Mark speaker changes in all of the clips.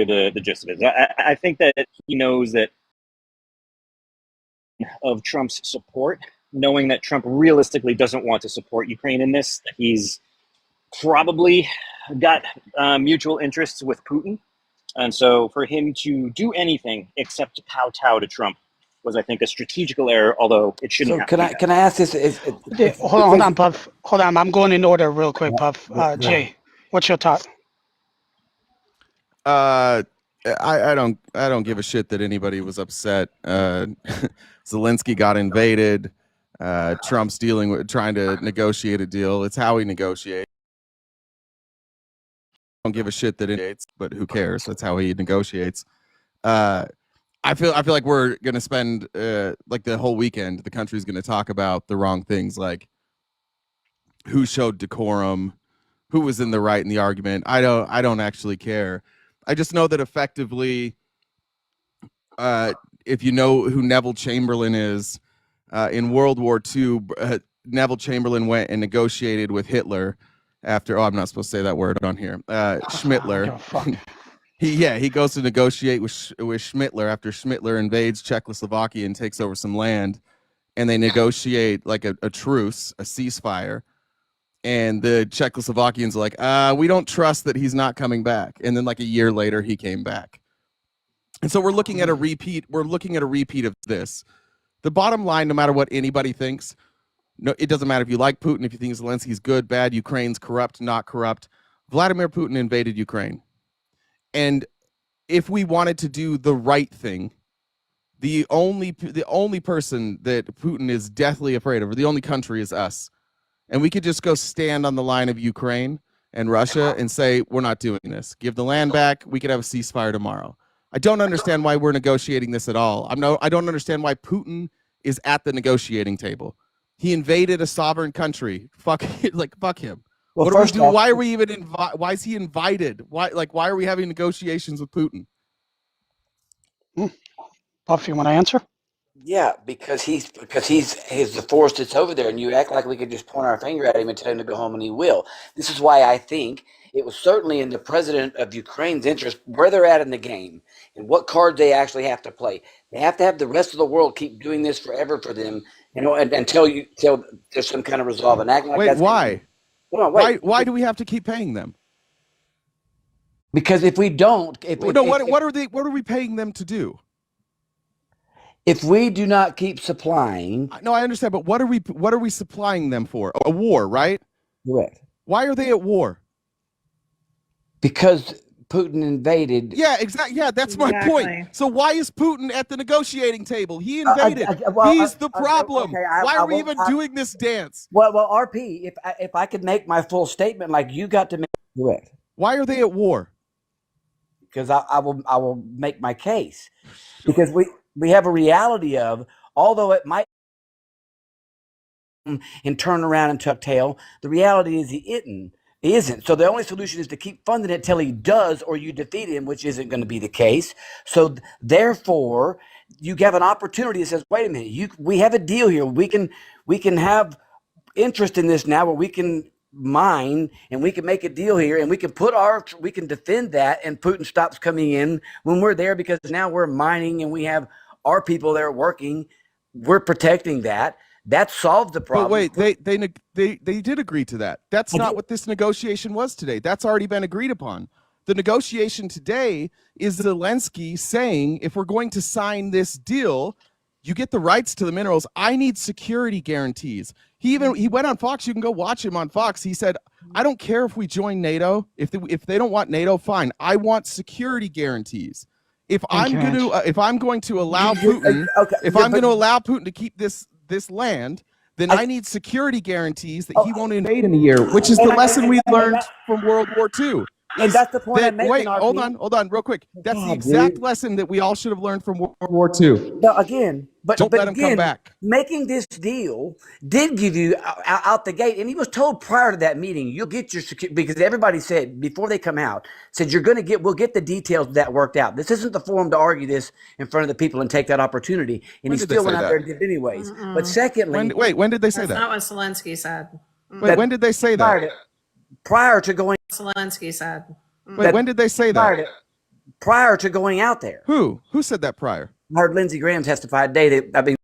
Speaker 1: the gist of it. I think that he knows that of Trump's support, knowing that Trump realistically doesn't want to support Ukraine in this, that he's probably got mutual interests with Putin. And so for him to do anything except to kowtow to Trump was, I think, a strategical error, although it shouldn't have to be that.
Speaker 2: Can I ask this?
Speaker 3: Hold on, Puff. Hold on, I'm going in order real quick, Puff. Jay, what's your thought?
Speaker 4: I don't give a shit that anybody was upset. Zelensky got invaded. Trump's trying to negotiate a deal. It's how he negotiates. Don't give a shit that it is, but who cares? That's how he negotiates. I feel like we're gonna spend like the whole weekend. The country's gonna talk about the wrong things, like who showed decorum, who was in the right in the argument. I don't actually care. I just know that effectively, if you know who Neville Chamberlain is, in World War II, Neville Chamberlain went and negotiated with Hitler after. Oh, I'm not supposed to say that word on here. Schmittler. He goes to negotiate with Schmittler after Schmittler invades Czechoslovakia and takes over some land, and they negotiate like a truce, a ceasefire. And the Czechoslovakians are like, we don't trust that he's not coming back. And then like a year later, he came back. And so we're looking at a repeat. We're looking at a repeat of this. The bottom line, no matter what anybody thinks, no, it doesn't matter if you like Putin, if you think Zelensky's good, bad, Ukraine's corrupt, not corrupt. Vladimir Putin invaded Ukraine. And if we wanted to do the right thing, the only person that Putin is deathly afraid of, or the only country, is us. And we could just go stand on the line of Ukraine and Russia and say, we're not doing this. Give the land back. We could have a ceasefire tomorrow. I don't understand why we're negotiating this at all. I don't understand why Putin is at the negotiating table. He invaded a sovereign country. Fuck him. Well, what are we doing? Why are we even why is he invited? Why are we having negotiations with Putin?
Speaker 3: Puff, you want to answer?
Speaker 2: Yeah, because he's the force that's over there, and you act like we could just point our finger at him and tell him to go home, and he will. This is why I think it was certainly in the president of Ukraine's interest where they're at in the game and what card they actually have to play. They have to have the rest of the world keep doing this forever for them, until there's some kind of resolve. And acting like
Speaker 4: wait,
Speaker 2: that's
Speaker 4: why?
Speaker 2: Hold on, wait.
Speaker 4: Why do we have to keep paying them?
Speaker 2: Because if we don't,
Speaker 4: what are we paying them to do?
Speaker 2: If we do not keep supplying,
Speaker 4: no, I understand, but what are we supplying them for? A war, right?
Speaker 2: Correct.
Speaker 4: Why are they at war?
Speaker 2: Because Putin invaded.
Speaker 4: Yeah, exactly. Yeah, that's my point. So why is Putin at the negotiating table? He invaded. He's the problem. Okay, why are we even doing this dance?
Speaker 2: Well, RP, if I could make my full statement, like you got to make it correct.
Speaker 4: Why are they at war?
Speaker 2: Because I will make my case. Because we have a reality of, although it might and turn around and tuck tail, the reality is he isn't. So the only solution is to keep funding it till he does, or you defeat him, which isn't going to be the case. So therefore, you have an opportunity that says, wait a minute, we have a deal here. We can have interest in this now, where we can mine and we can make a deal here, and we can defend that, and Putin stops coming in when we're there, because now we're mining and we have our people there working. We're protecting that. That solved the problem.
Speaker 4: But wait, they did agree to that. That's not what this negotiation was today. That's already been agreed upon. The negotiation today is Zelensky saying, if we're going to sign this deal, you get the rights to the minerals. I need security guarantees. He went on Fox. You can go watch him on Fox. He said, I don't care if we join NATO. If they don't want NATO, fine. I want security guarantees. If I'm going to allow Putin, I'm going to allow Putin to keep this land, then I need security guarantees that he won't invade in a year, which is the lesson we learned from World War II.
Speaker 2: And that's the point I'm making.
Speaker 4: Wait, hold on, real quick. That's the exact lesson that we all should have learned from World War II.
Speaker 2: No, again, don't
Speaker 4: let him come back.
Speaker 2: Making this deal did give you out the gate, and he was told prior to that meeting, you'll get your security, because everybody said before they come out, said we'll get the details of that worked out. This isn't the forum to argue this in front of the people and take that opportunity. And he still went out there and did it anyways. But secondly,
Speaker 4: when did they say that?
Speaker 5: That's not what Zelensky said.
Speaker 4: Wait, when did they say that?
Speaker 2: Prior to going.
Speaker 5: Zelensky said.
Speaker 4: Wait, when did they say that?
Speaker 2: prior to going out there.
Speaker 4: Who said that prior?
Speaker 2: I heard Lindsey Graham testify today that, I mean,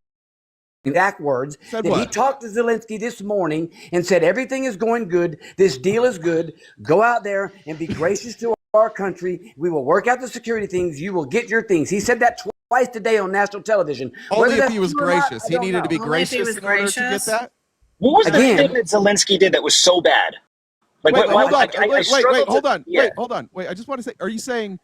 Speaker 2: exact words,
Speaker 4: Said
Speaker 2: that
Speaker 4: what?
Speaker 2: he talked to Zelensky this morning and said, everything is going good. This deal is good. Go out there and be gracious to our country. We will work out the security things. You will get your things. He said that twice today on national television.
Speaker 4: Only if he was gracious. He needed to be gracious in order to get that?
Speaker 1: What was the
Speaker 2: Again-
Speaker 1: thing that Zelensky did that was so bad? Like,
Speaker 4: Wait, hold on.
Speaker 1: I
Speaker 4: Wait,
Speaker 1: struggled
Speaker 4: hold
Speaker 1: to-
Speaker 4: on.
Speaker 1: yeah.
Speaker 4: Wait, hold on. Wait, I just want to say, are you saying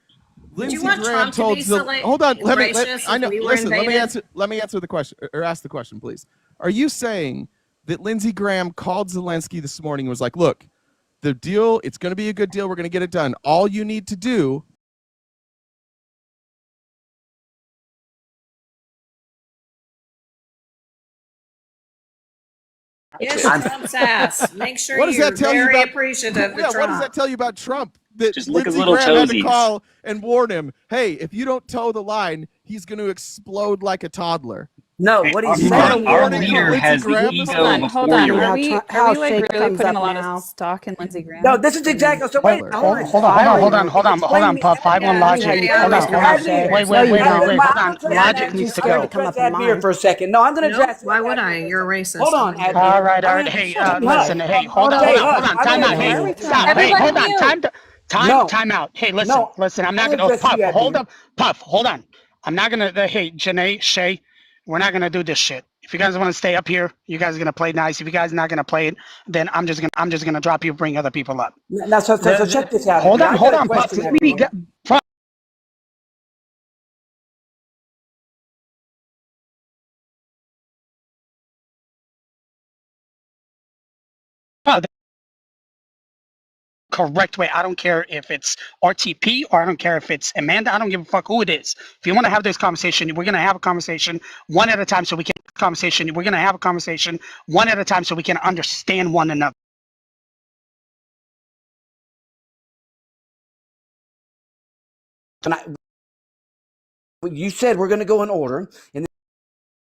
Speaker 5: Would you
Speaker 4: Lindsey
Speaker 5: want
Speaker 4: Graham
Speaker 5: Trump to
Speaker 4: told
Speaker 5: be so, like,
Speaker 4: hold on,
Speaker 5: gracious
Speaker 4: I
Speaker 5: if
Speaker 4: know.
Speaker 5: we were
Speaker 4: Listen,
Speaker 5: invaded?
Speaker 4: let me answer the question, or ask the question, please. Are you saying that Lindsey Graham called Zelensky this morning and was like, look, the deal, it's going to be a good deal. We're going to get it done. All you need to do
Speaker 5: Yes,
Speaker 2: I'm-
Speaker 5: Trump's ass. Make sure
Speaker 4: What does
Speaker 5: you're
Speaker 4: that tell you
Speaker 5: very
Speaker 4: about-
Speaker 5: appreciative of
Speaker 4: yeah,
Speaker 5: Trump.
Speaker 4: what does that tell you about Trump? That
Speaker 1: Just lick his
Speaker 4: Lindsey
Speaker 1: little
Speaker 4: Graham had to
Speaker 1: toesies.
Speaker 4: call and warn him, hey, if you don't toe the line, he's going to explode like a toddler.
Speaker 2: No, what he's
Speaker 4: You got a
Speaker 2: saying.
Speaker 1: Our
Speaker 4: warning from
Speaker 1: leader
Speaker 4: Lindsey
Speaker 1: has the
Speaker 4: Graham
Speaker 1: ego
Speaker 4: this
Speaker 6: Hold on,
Speaker 4: morning?
Speaker 6: hold on.
Speaker 1: before
Speaker 6: Are
Speaker 1: you.
Speaker 6: we,
Speaker 7: How
Speaker 6: are we like
Speaker 7: Shay
Speaker 6: really
Speaker 7: comes
Speaker 6: putting a
Speaker 7: up
Speaker 6: lot
Speaker 7: now.
Speaker 6: of stock in Lindsey Graham?
Speaker 2: No, this is exactly. So wait,
Speaker 4: Hold
Speaker 2: hold on.
Speaker 3: Hold on, hold on, Puff. I want
Speaker 5: Yeah,
Speaker 3: Logic.
Speaker 5: yeah,
Speaker 3: Hold on,
Speaker 5: yeah,
Speaker 3: hold on.
Speaker 5: yeah.
Speaker 3: Wait,
Speaker 7: No, you
Speaker 3: hold
Speaker 7: don't.
Speaker 3: on. Logic needs to go.
Speaker 7: come up in
Speaker 2: Admir
Speaker 7: mine.
Speaker 2: for a second. No, I'm going to
Speaker 5: No,
Speaker 2: address.
Speaker 5: why would
Speaker 2: Admir
Speaker 5: I?
Speaker 2: for a
Speaker 5: You're a
Speaker 2: second.
Speaker 5: racist.
Speaker 2: Hold on,
Speaker 5: Admir.
Speaker 2: Admir.
Speaker 3: All right.
Speaker 2: I'm
Speaker 3: Hey,
Speaker 2: shut up.
Speaker 3: listen. Hey, hold on.
Speaker 2: Jay,
Speaker 3: Time out.
Speaker 2: I'm
Speaker 3: Hey,
Speaker 2: gonna-
Speaker 3: stop. Hey,
Speaker 6: Everybody
Speaker 3: hold on.
Speaker 6: mute.
Speaker 3: Time out. Hey, listen.
Speaker 2: No,
Speaker 3: Listen. I'm not
Speaker 2: I'm
Speaker 3: gonna.
Speaker 2: gonna
Speaker 3: Oh,
Speaker 2: address
Speaker 3: Puff,
Speaker 2: you,
Speaker 3: hold
Speaker 2: Admir.
Speaker 3: up. Puff, hold on. I'm not gonna. Hey, Janae, Shay, we're not gonna do this shit. If you guys want to stay up here, you guys are gonna play nice. If you guys are not gonna play it, then I'm just gonna drop you, bring other people up.
Speaker 2: Now, so check this out.
Speaker 3: Hold
Speaker 2: Admir.
Speaker 3: on,
Speaker 2: I
Speaker 3: hold
Speaker 2: got a
Speaker 3: on, Puff.
Speaker 2: question,
Speaker 3: Let me
Speaker 2: Admir.
Speaker 3: get. Puff, correct way. I don't care if it's RTP or I don't care if it's Amanda. I don't give a fuck who it is. If you want to have this conversation, we're gonna have a conversation one at a time so we can understand one another.
Speaker 2: And you said we're going to go in order, and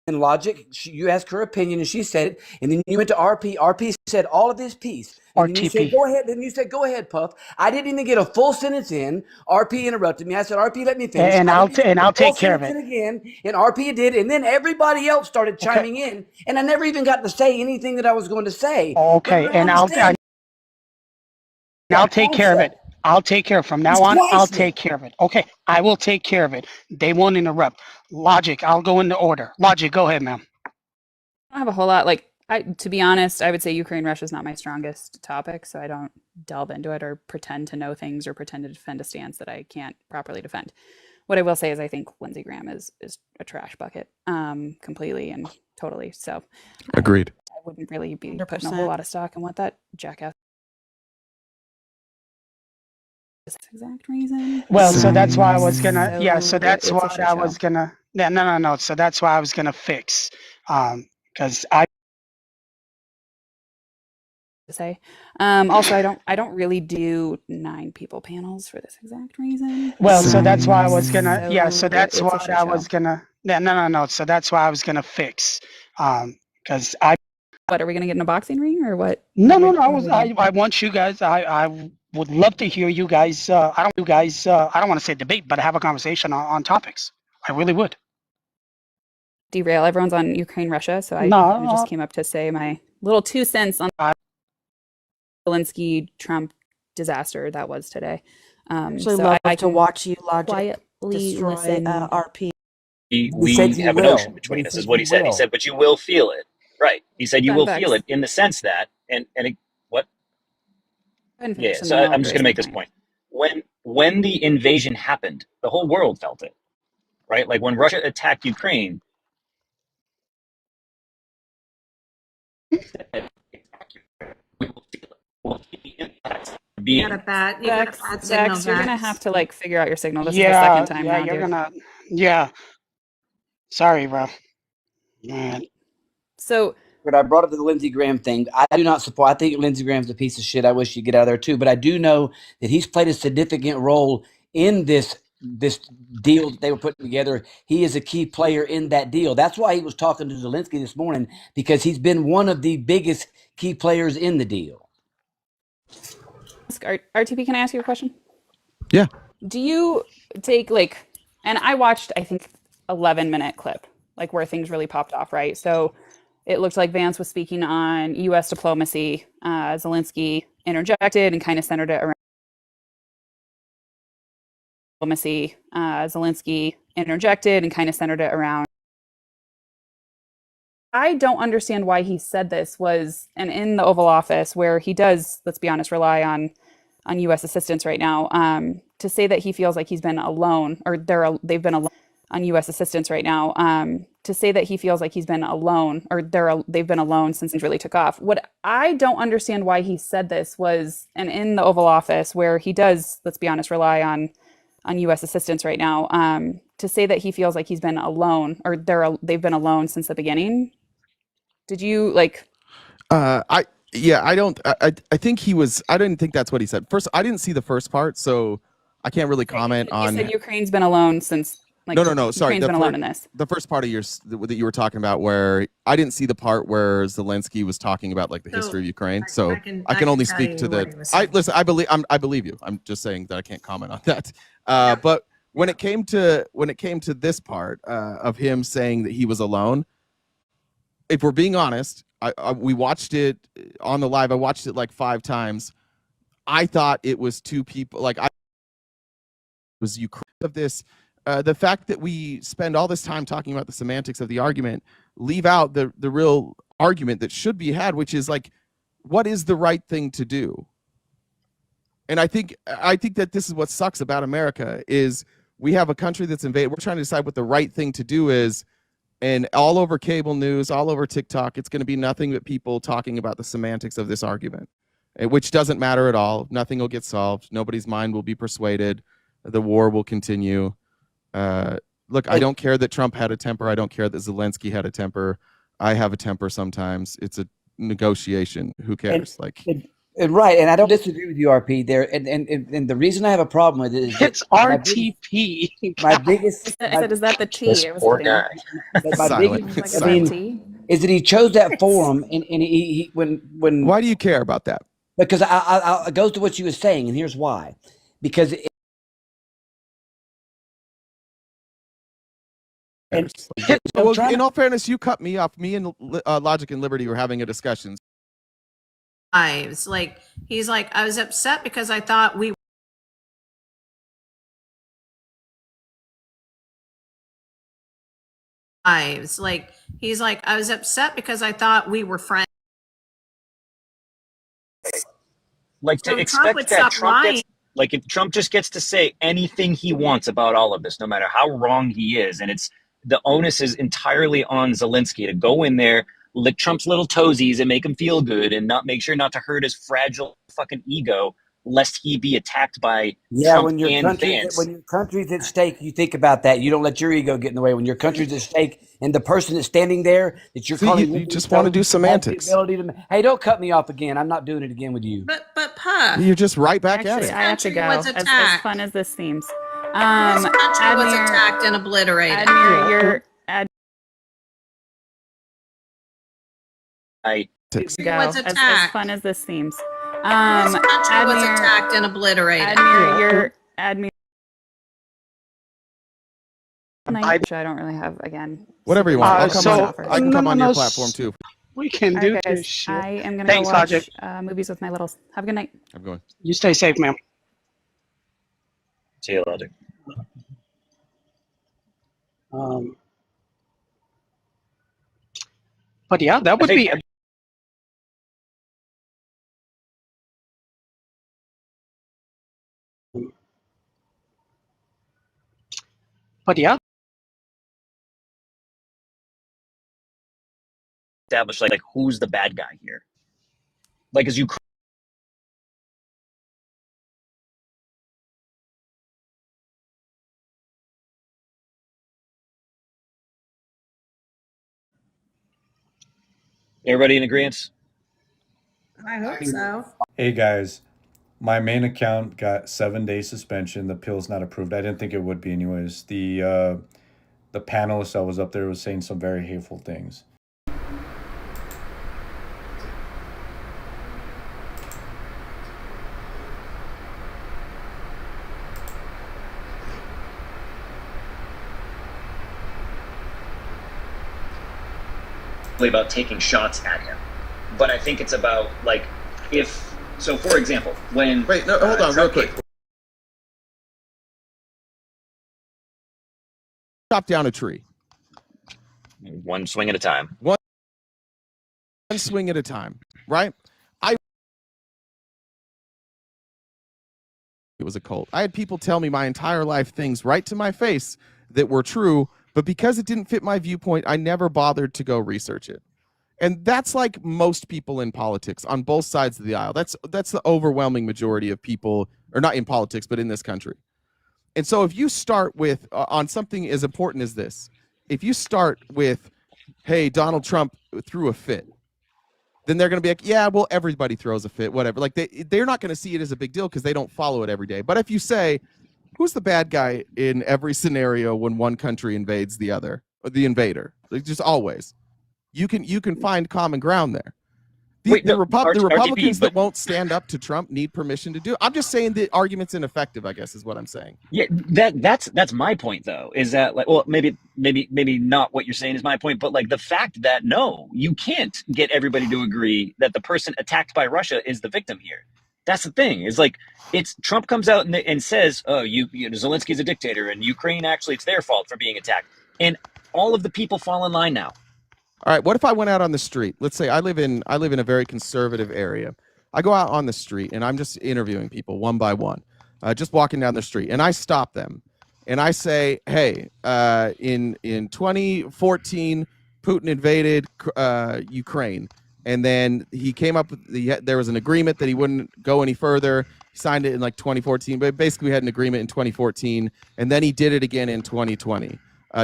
Speaker 2: in Logic, you asked her opinion, and she said it, and then you went to RP. RP said all of this piece, and then you said,
Speaker 3: RTP.
Speaker 2: go ahead. Then you said, go ahead, Puff. I didn't even get a full sentence in. RP interrupted me. I said, RP, let me finish.
Speaker 3: And
Speaker 2: I
Speaker 3: I'll
Speaker 2: didn't even get
Speaker 3: I'll
Speaker 2: a full
Speaker 3: take care of
Speaker 2: sentence
Speaker 3: it.
Speaker 2: in again, and RP did, and then everybody else started chiming in, and I never even got to say anything that I was going to say.
Speaker 3: Okay,
Speaker 2: But
Speaker 3: and I'll
Speaker 2: understand
Speaker 3: take care of it.
Speaker 2: concept.
Speaker 3: I'll take care of it. From now
Speaker 2: It's
Speaker 3: on, I'll
Speaker 2: priceless.
Speaker 3: take care of it. Okay, I will take care of it. They won't interrupt. Logic, I'll go into order. Logic, go ahead, ma'am.
Speaker 6: I don't have a whole lot. Like, to be honest, I would say Ukraine Russia is not my strongest topic, so I don't delve into it or pretend to know things or pretend to defend a stance that I can't properly defend. What I will say is I think Lindsey Graham is a trash bucket, completely and totally. So
Speaker 4: Agreed.
Speaker 6: I wouldn't really be putting a
Speaker 7: 100%.
Speaker 6: whole lot of stock in what that jackass. This exact reason.
Speaker 3: Well, so that's why I was gonna. Yeah, so
Speaker 6: So
Speaker 3: that's
Speaker 6: it's a
Speaker 3: what
Speaker 6: shit
Speaker 3: I was
Speaker 6: show.
Speaker 3: gonna. Yeah, no. So that's why I was gonna fix. Because I.
Speaker 6: To say. Also, I don't really do 9 people panels for this exact reason.
Speaker 3: Well, so that's why I was gonna. Yeah, so
Speaker 6: So
Speaker 3: that's
Speaker 6: it's a
Speaker 3: what
Speaker 6: shit
Speaker 3: I
Speaker 6: show.
Speaker 3: was gonna. Yeah, no. So that's why I was gonna fix. Because I.
Speaker 6: What, are we gonna get in a boxing ring or what?
Speaker 3: No. I want you guys. I would love to hear you guys. I don't. You guys. I don't want to say debate, but have a conversation on topics. I really would.
Speaker 6: Derail. Everyone's on Ukraine Russia, so I
Speaker 3: No,
Speaker 6: kinda just came up to say my little 2 cents on Zelensky Trump disaster that was today.
Speaker 7: Actually,
Speaker 6: So
Speaker 7: love
Speaker 6: I
Speaker 7: to
Speaker 6: can
Speaker 7: watch you Logic
Speaker 6: quietly
Speaker 7: destroy
Speaker 6: listen.
Speaker 7: RP.
Speaker 1: We
Speaker 2: said you
Speaker 1: have an
Speaker 2: will.
Speaker 1: ocean between
Speaker 2: He
Speaker 1: us,
Speaker 2: said
Speaker 1: is what
Speaker 2: you
Speaker 1: he said. He
Speaker 2: will.
Speaker 1: said, but you will feel it. Right. He said you
Speaker 6: Done
Speaker 1: will
Speaker 6: facts.
Speaker 1: feel it in the sense that, and what?
Speaker 6: Go ahead and
Speaker 1: Yeah.
Speaker 6: finish, and
Speaker 1: So
Speaker 6: then I'll
Speaker 1: I'm just going to
Speaker 6: raise
Speaker 1: make
Speaker 6: my
Speaker 1: this
Speaker 6: point.
Speaker 1: point. When the invasion happened, the whole world felt it. Right. Like when Russia attacked Ukraine. We will feel it. We'll feel the impact of
Speaker 5: You
Speaker 1: being.
Speaker 5: got a bad signal,
Speaker 6: Vex, you're gonna
Speaker 5: Vex.
Speaker 6: have to like figure out your signal. This is the
Speaker 3: Yeah,
Speaker 6: second time now,
Speaker 3: you're
Speaker 6: dude.
Speaker 3: gonna. Yeah. Sorry, bro. Man.
Speaker 6: So
Speaker 2: But I brought up the Lindsey Graham thing. I do not support. I think Lindsey Graham's a piece of shit. I wish he'd get out of there too. But I do know that he's played a significant role in this deal that they were putting together. He is a key player in that deal. That's why he was talking to Zelensky this morning, because he's been one of the biggest key players in the deal.
Speaker 6: RTP, can I ask you a question?
Speaker 4: Yeah.
Speaker 6: Do you take like, and I watched, I think, 11-minute clip, like where things really popped off, right? So it looked like Vance was speaking on U.S. diplomacy. Zelensky interjected and kind of centered it around diplomacy. Zelensky interjected and kind of centered it around. I don't understand why he said this was, and in the Oval Office, where he does, let's be honest, rely on U.S. assistance right now, to say that he feels like he's been alone, or they've been alone on U.S. assistance right now, to say that he feels like he's been alone, or they've been alone since it really took off. What I don't understand why he said this was, and in the Oval Office, where he does, let's be honest, rely on U.S. assistance right now, to say that he feels like he's been alone, or they've been alone since the beginning. Did you like?
Speaker 4: I think he was. I didn't think that's what he said. First, I didn't see the first part, so I can't really comment on.
Speaker 6: You said Ukraine's been alone since. Like,
Speaker 4: no. Sorry,
Speaker 6: Ukraine's been alone in this.
Speaker 4: The first part of yours that you were talking about, where I didn't see the part where Zelensky was talking about like the history of Ukraine. So I can only speak to the. I believe you. I'm just saying that I can't comment on that. But when it came to this part of him saying that he was alone, if we're being honest, we watched it on the live. I watched it like 5 times. I thought it was 2 people. Like I was Ukraine of this. The fact that we spend all this time talking about the semantics of the argument, leave out the real argument that should be had, which is like, what is the right thing to do? And I think that this is what sucks about America is we have a country that's invaded. We're trying to decide what the right thing to do is. And all over cable news, all over TikTok, it's going to be nothing but people talking about the semantics of this argument, which doesn't matter at all. Nothing will get solved. Nobody's mind will be persuaded. The war will continue. Look, I don't care that Trump had a temper. I don't care that Zelensky had a temper. I have a temper sometimes. It's a negotiation. Who cares?
Speaker 2: Right, and I don't disagree with you, RP. There, and the reason I have a problem with it is
Speaker 3: it's RTP.
Speaker 2: My biggest.
Speaker 6: Is that the T?
Speaker 1: This poor guy.
Speaker 2: Is that he chose that forum, and he when.
Speaker 4: Why do you care about that?
Speaker 2: Because it goes to what you were saying, and here's why. Because.
Speaker 4: In all fairness, you cut me off. Me and Logic and Liberty were having a discussion.
Speaker 5: He's like, I was upset because I thought we. He's like, I was upset because I thought we were friends.
Speaker 1: Like to expect that Trump gets, like if Trump just gets to say anything he wants about all of this, no matter how wrong he is, and it's the onus is entirely on Zelensky to go in there, lick Trump's little toesies and make him feel good and not make sure not to hurt his fragile fucking ego lest he be attacked by Trump
Speaker 2: when your country's at stake, you think about that. You don't let your ego get in the way. When your country's at stake and the person that's standing there that you're calling,
Speaker 4: you just want to do semantics.
Speaker 2: Hey, don't cut me off again. I'm not doing it again with you.
Speaker 5: But Puff,
Speaker 4: you're just right back at it.
Speaker 6: I have to go. As fun as this seems.
Speaker 5: This country was attacked and obliterated.
Speaker 6: Admir, you're
Speaker 5: was attacked.
Speaker 6: As fun as this seems.
Speaker 5: This country was attacked and obliterated.
Speaker 6: Admir, you're Admir. I don't really have again.
Speaker 4: Whatever you want. I can come on your platform too.
Speaker 3: We can do this shit.
Speaker 6: I am gonna go watch movies with my littles. Have a good night.
Speaker 4: I'm going.
Speaker 3: You stay safe, ma'am.
Speaker 1: See you, Logic.
Speaker 3: But yeah, that would be. But yeah.
Speaker 1: Establish like who's the bad guy here? Like, is Ukraine? Everybody in agreement?
Speaker 5: I hope so.
Speaker 7: Hey guys, my main account got 7-day suspension. The appeal's not approved. I didn't think it would be anyways. The panelist that was up there was saying some very hateful things.
Speaker 1: about taking shots at him, but I think it's about like if so. For example, when
Speaker 4: Wait, no, hold on, real quick. Chop down a tree.
Speaker 1: One swing at a time.
Speaker 4: One swing at a time, right? It was a cult. I had people tell me my entire life things right to my face that were true, but because it didn't fit my viewpoint, I never bothered to go research it. And that's like most people in politics on both sides of the aisle. That's the overwhelming majority of people, or not in politics, but in this country. And so if you start with on something as important as this, if you start with, hey, Donald Trump threw a fit, then they're going to be like, yeah, well, everybody throws a fit, whatever. Like they're not going to see it as a big deal because they don't follow it every day. But if you say, who's the bad guy in every scenario when one country invades the other, or the invader, like just always, you can find common ground there. The Republicans that won't stand up to Trump need permission to do it. I'm just saying the argument's ineffective, I guess, is what I'm saying.
Speaker 1: Yeah, that's my point though, is that like, well, maybe not what you're saying is my point, but like the fact that no, you can't get everybody to agree that the person attacked by Russia is the victim here. That's the thing, is like it's Trump comes out and says, oh, Zelensky's a dictator and Ukraine actually it's their fault for being attacked. And all of the people fall in line now.
Speaker 4: All right, what if I went out on the street? Let's say I live in a very conservative area. I go out on the street and I'm just interviewing people one by one, just walking down the street, and I stop them and I say, hey, in 2014, Putin invaded Ukraine, and then he came up with there was an agreement that he wouldn't go any further. He signed it in like 2014, but basically we had an agreement in 2014, and then he did it again in 2020.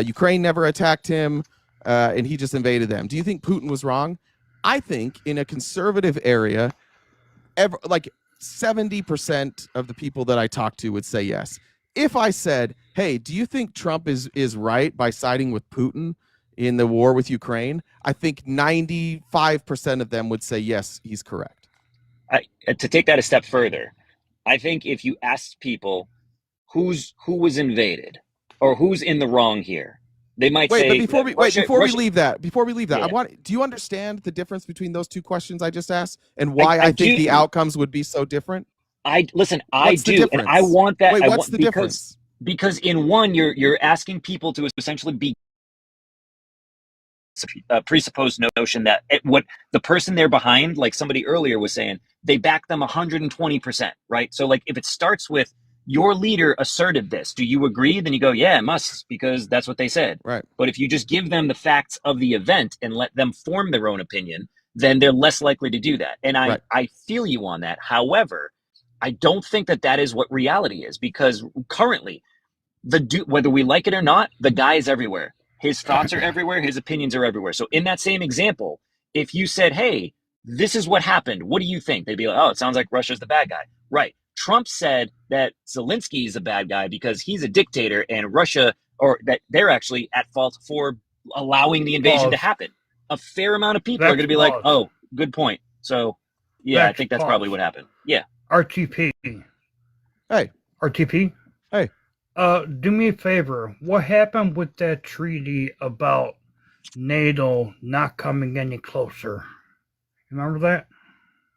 Speaker 4: Ukraine never attacked him. And he just invaded them. Do you think Putin was wrong? I think in a conservative area, like 70% of the people that I talk to would say yes. If I said, hey, do you think Trump is right by siding with Putin in the war with Ukraine? I think 95% of them would say yes, he's correct.
Speaker 1: To take that a step further, I think if you asked people who was invaded or who's in the wrong here, they might say.
Speaker 4: But before we leave that,
Speaker 1: yeah.
Speaker 4: Do you understand the difference between those two questions I just asked and why I think the outcomes would be so different?
Speaker 1: I do, and I want that.
Speaker 4: Wait, what's the difference?
Speaker 1: Because in one, you're asking people to essentially be a presupposed notion that what the person they're behind, like somebody earlier was saying, they back them 120%, right? So like if it starts with your leader asserted this, do you agree? Then you go, yeah, it must, because that's what they said.
Speaker 4: Right.
Speaker 1: But if you just give them the facts of the event and let them form their own opinion, then they're less likely to do that. And I feel you on that. However, I don't think that is what reality is, because currently, whether we like it or not, the guy is everywhere. His thoughts are everywhere. His opinions are everywhere. So in that same example, if you said, hey, this is what happened, what do you think? They'd be like, oh, it sounds like Russia's the bad guy. Right. Trump said that Zelensky is a bad guy because he's a dictator, and Russia, or that they're actually at fault for allowing the invasion to happen. A fair amount of people are going to be like, oh, good point. So, yeah, I think that's probably what happened. Yeah.
Speaker 8: RTP.
Speaker 4: Hey.
Speaker 8: RTP.
Speaker 4: Hey.
Speaker 8: Do me a favor. What happened with that treaty about NATO not coming any closer? Remember that?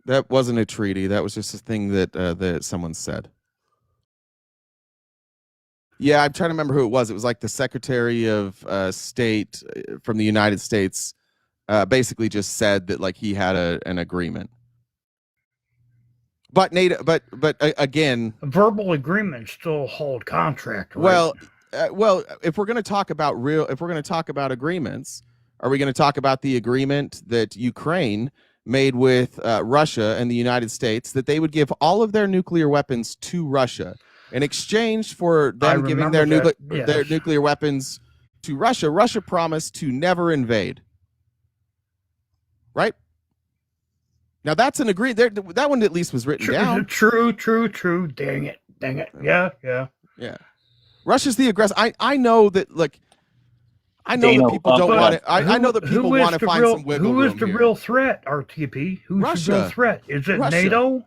Speaker 4: That wasn't a treaty. That was just a thing that someone said. Yeah, I'm trying to remember who it was. It was like the Secretary of State from the United States basically just said that like he had an agreement. But NATO, but again,
Speaker 8: verbal agreements still hold contract. Right?
Speaker 4: Well, if we're going to talk about agreements, are we going to talk about the agreement that Ukraine made with Russia and the United States, that they would give all of their nuclear weapons to Russia in exchange for them giving their nuclear weapons to Russia? Russia promised to never invade. Right? Now that's an agreement. That one at least was written down.
Speaker 8: True. Dang it. Yeah.
Speaker 4: Russia's the aggressor. I know that, like, I know that people don't want it. I know that people want to find some wiggle room.
Speaker 8: Who is the real threat, RTP? Who's the real threat? Is it
Speaker 4: Russia.
Speaker 8: NATO?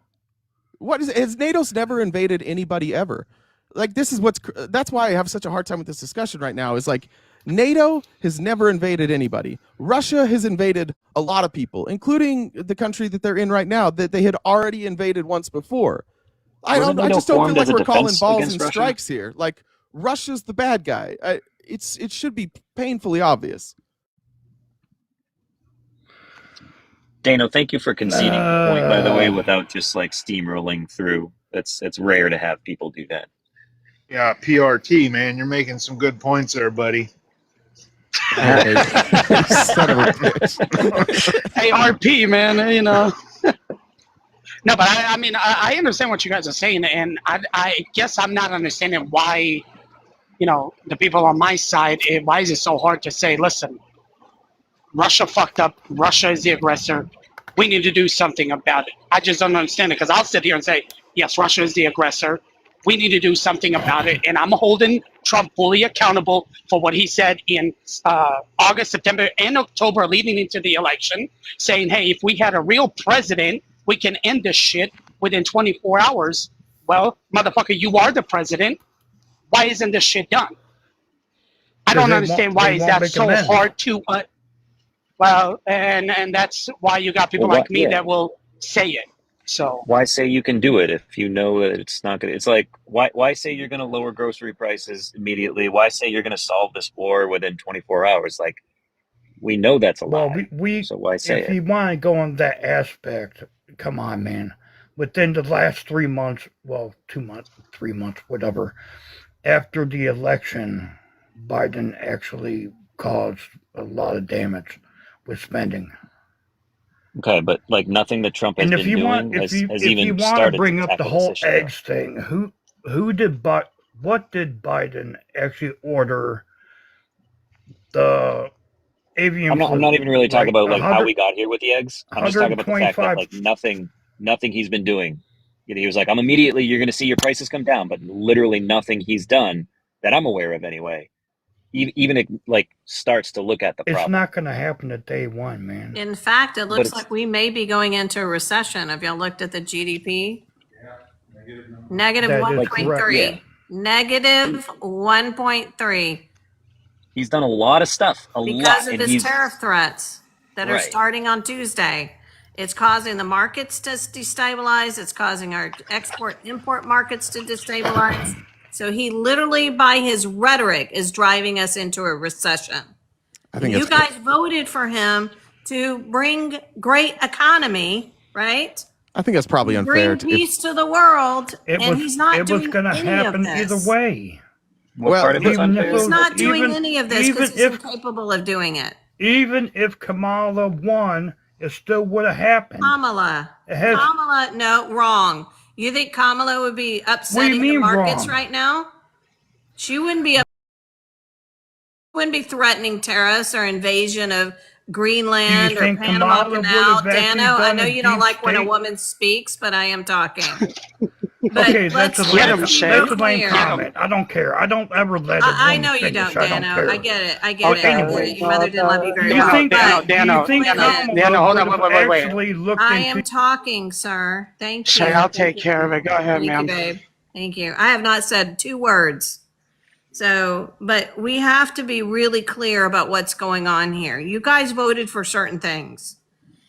Speaker 4: What is it? NATO's never invaded anybody ever. Like, this is that's why I have such a hard time with this discussion right now, is like, NATO has never invaded anybody. Russia has invaded a lot of people, including the country that they're in right now, that they had already invaded once before. I just don't feel like we're calling balls and strikes here. Like, Russia's the bad guy. It should be painfully obvious.
Speaker 1: Dano, thank you for conceding the point, by the way, without just like steamrolling through. It's rare to have people do that.
Speaker 9: Yeah, PRT, man, you're making some good points there, buddy.
Speaker 4: Son of a bitch.
Speaker 3: Hey, RP, man, you know. No, but I mean, I understand what you guys are saying, and I guess I'm not understanding why, you know, the people on my side, why is it so hard to say, listen, Russia fucked up, Russia is the aggressor, we need to do something about it. I just don't understand it, because I'll sit here and say, yes, Russia is the aggressor, we need to do something about it, and I'm holding Trump fully accountable for what he said in August, September, and October leading into the election, saying, hey, if we had a real president, we can end this shit within 24 hours. Well, motherfucker, you are the president. Why isn't this shit done? I don't understand why is that so hard to... well, and that's why you got people like me that will say it. So
Speaker 1: why say you can do it if you know that it's not going to... It's like, why say you're going to lower grocery prices immediately? Why say you're going to solve this war within 24 hours? Like, we know that's a lie. So why say
Speaker 8: if you want to go on that aspect, come on, man. Within the last 3 months, well, 2 months, 3 months, whatever, after the election, Biden actually caused a lot of damage with spending.
Speaker 1: Okay, but like nothing that Trump has been doing has even started to tackle this issue. If you want to bring up the whole eggs thing, what did Biden actually order the avian flu? I'm not even really talking about like how we got here with the eggs. I'm just talking about the fact that like nothing he's been doing. You know, he was like, you're going to see your prices come down, but literally nothing he's done that I'm aware of anyway. Even it like starts to look at the problem.
Speaker 8: It's not going to happen at day one, man.
Speaker 5: In fact, it looks like we may be going into a recession. Have y'all looked at the GDP? Yeah, negative 1.3. Yeah. Negative 1.3.
Speaker 1: He's done a lot of stuff.
Speaker 5: Because of his tariff threats that are starting on Tuesday. It's causing the markets to destabilize. It's causing our export-import markets to destabilize. So he literally, by his rhetoric, is driving us into a recession. I think you guys voted for him to bring great economy, right?
Speaker 4: I think that's probably unfair.
Speaker 5: Bring peace to the world, and he's not doing any of this. It was going to happen
Speaker 8: either way.
Speaker 1: Well,
Speaker 5: he's not doing any of this because he's incapable of doing it.
Speaker 8: Even if Kamala won, it still would have happened.
Speaker 5: Kamala, no, wrong. You think Kamala would be upsetting the markets right now? She wouldn't be threatening terrorists or invasion of Greenland or Panama Canal. Dano, I know you don't like when a woman speaks, but I am talking. But
Speaker 8: okay, that's a lame comment. I don't care. I don't ever let it.
Speaker 5: I know you don't, Dano. I get it. I get it. Your mother didn't love you very well.
Speaker 3: Dano, hold on, wait.
Speaker 5: I am talking, sir. Thank you.
Speaker 3: I'll take care of it. Go ahead, ma'am.
Speaker 5: Thank you, babe. Thank you. I have not said 2 words. So, but we have to be really clear about what's going on here. You guys voted for certain things.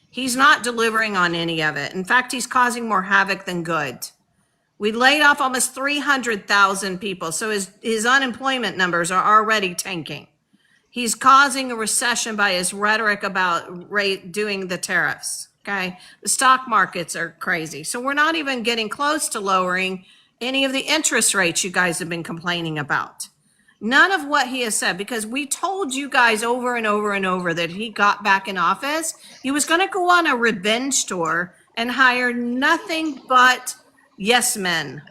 Speaker 5: He's not delivering on any of it. In fact, he's causing more havoc than good. We laid off almost 300,000 people, so his unemployment numbers are already tanking. He's causing a recession by his rhetoric about doing the tariffs, okay? The stock markets are crazy. So we're not even getting close to lowering any of the interest rates you guys have been complaining about. None of what he has said, because we told you guys over and over and over that he got back in office, he was going to go on a revenge tour and hire nothing but yes men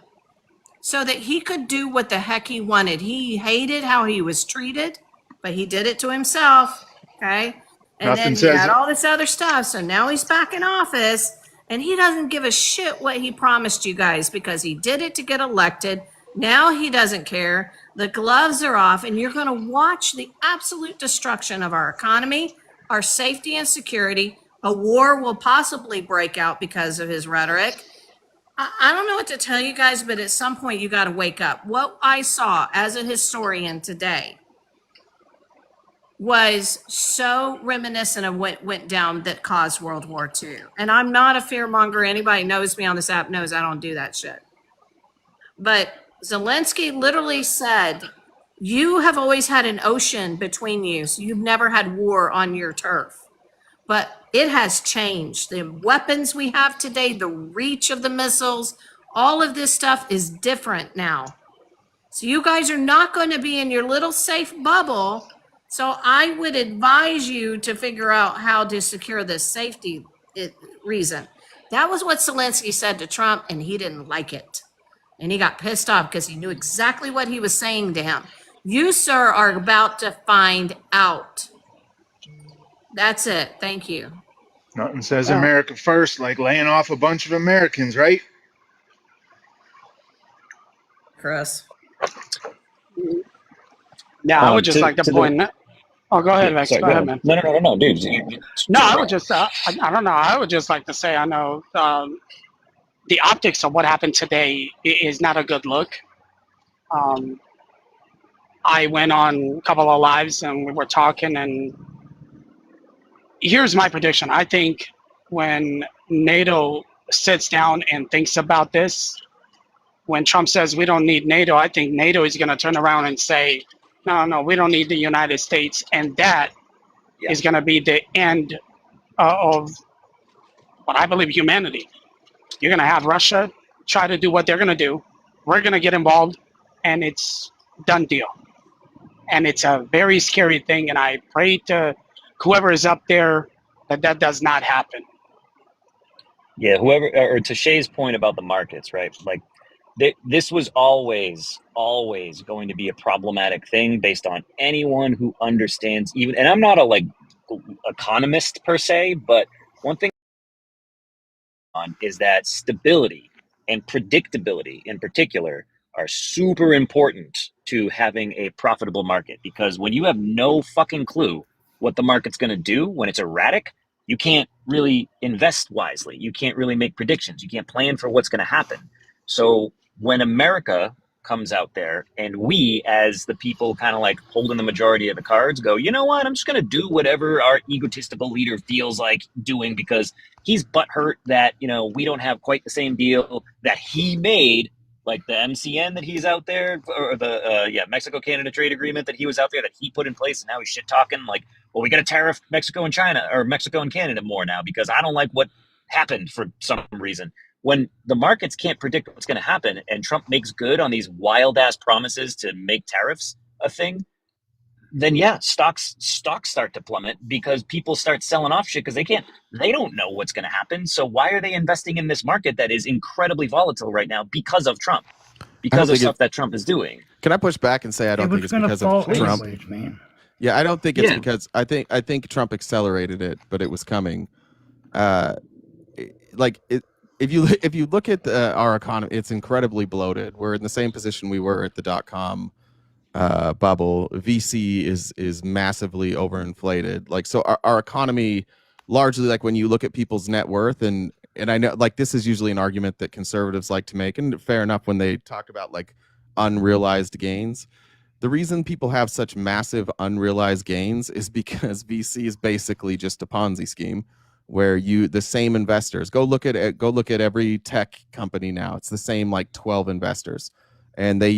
Speaker 5: so that he could do what the heck he wanted. He hated how he was treated, but he did it to himself, okay? And then he had all this other stuff, so now he's back in office, and he doesn't give a shit what he promised you guys because he did it to get elected. Now he doesn't care. The gloves are off, and you're going to watch the absolute destruction of our economy, our safety and security. A war will possibly break out because of his rhetoric. I don't know what to tell you guys, but at some point you got to wake up. What I saw as a historian today was so reminiscent of what went down that caused World War II. And I'm not a fearmonger. Anybody knows me on this app knows I don't do that shit. But Zelensky literally said, you have always had an ocean between you, so you've never had war on your turf. But it has changed. The weapons we have today, the reach of the missiles, all of this stuff is different now. So you guys are not going to be in your little safe bubble. So I would advise you to figure out how to secure this safety reason. That was what Zelensky said to Trump, and he didn't like it. And he got pissed off because he knew exactly what he was saying to him. You, sir, are about to find out. That's it. Thank you.
Speaker 9: Nothing says America first like laying off a bunch of Americans, right?
Speaker 5: Chris.
Speaker 3: Yeah, I would just like to point. Oh, go ahead, Vex.
Speaker 1: Sorry,
Speaker 3: Go ahead, man.
Speaker 1: No, dude.
Speaker 3: No, I would just. I don't know. I would just like to say, I know the optics of what happened today is not a good look. I went on a couple of lives and we were talking, and here's my prediction. I think when NATO sits down and thinks about this, when Trump says we don't need NATO, I think NATO is going to turn around and say, no, we don't need the United States. And that is going to be the end of what I believe humanity. You're going to have Russia try to do what they're going to do. We're going to get involved, and it's done deal. And it's a very scary thing, and I pray to whoever is up there that that does not happen.
Speaker 1: Yeah, whoever, or to Shay's point about the markets, right? Like, this was always going to be a problematic thing based on anyone who understands even, and I'm not a like economist per se, but one thing on is that stability and predictability in particular are super important to having a profitable market, because when you have no fucking clue what the market's going to do when it's erratic, you can't really invest wisely. You can't really make predictions. You can't plan for what's going to happen. So when America comes out there and we, as the people kind of like holding the majority of the cards, go, you know what, I'm just going to do whatever our egotistical leader feels like doing because he's butthurt that, you know, we don't have quite the same deal that he made, like the MCN that he's out there, or the Mexico-Canada trade agreement that he was out there that he put in place, and now he's shit talking like, well, we got to tariff Mexico and China, or Mexico and Canada more now because I don't like what happened for some reason. When the markets can't predict what's going to happen and Trump makes good on these wild ass promises to make tariffs a thing, then yeah, stocks start to plummet because people start selling off shit because they don't know what's going to happen. So why are they investing in this market that is incredibly volatile right now because of Trump, because of stuff that Trump is doing?
Speaker 4: Can I push back and say I don't think it's because of Trump?
Speaker 8: Anyways, man.
Speaker 4: Yeah, I don't think it's because I think Trump accelerated it, but it was coming. If you look at our economy, it's incredibly bloated. We're in the same position we were at the .com bubble. VC is massively overinflated. Like, so our economy largely, like when you look at people's net worth, and I know like this is usually an argument that conservatives like to make, and fair enough when they talk about like unrealized gains. The reason people have such massive unrealized gains is because VC is basically just a Ponzi scheme where the same investors go look at every tech company now. It's the same like 12 investors, and they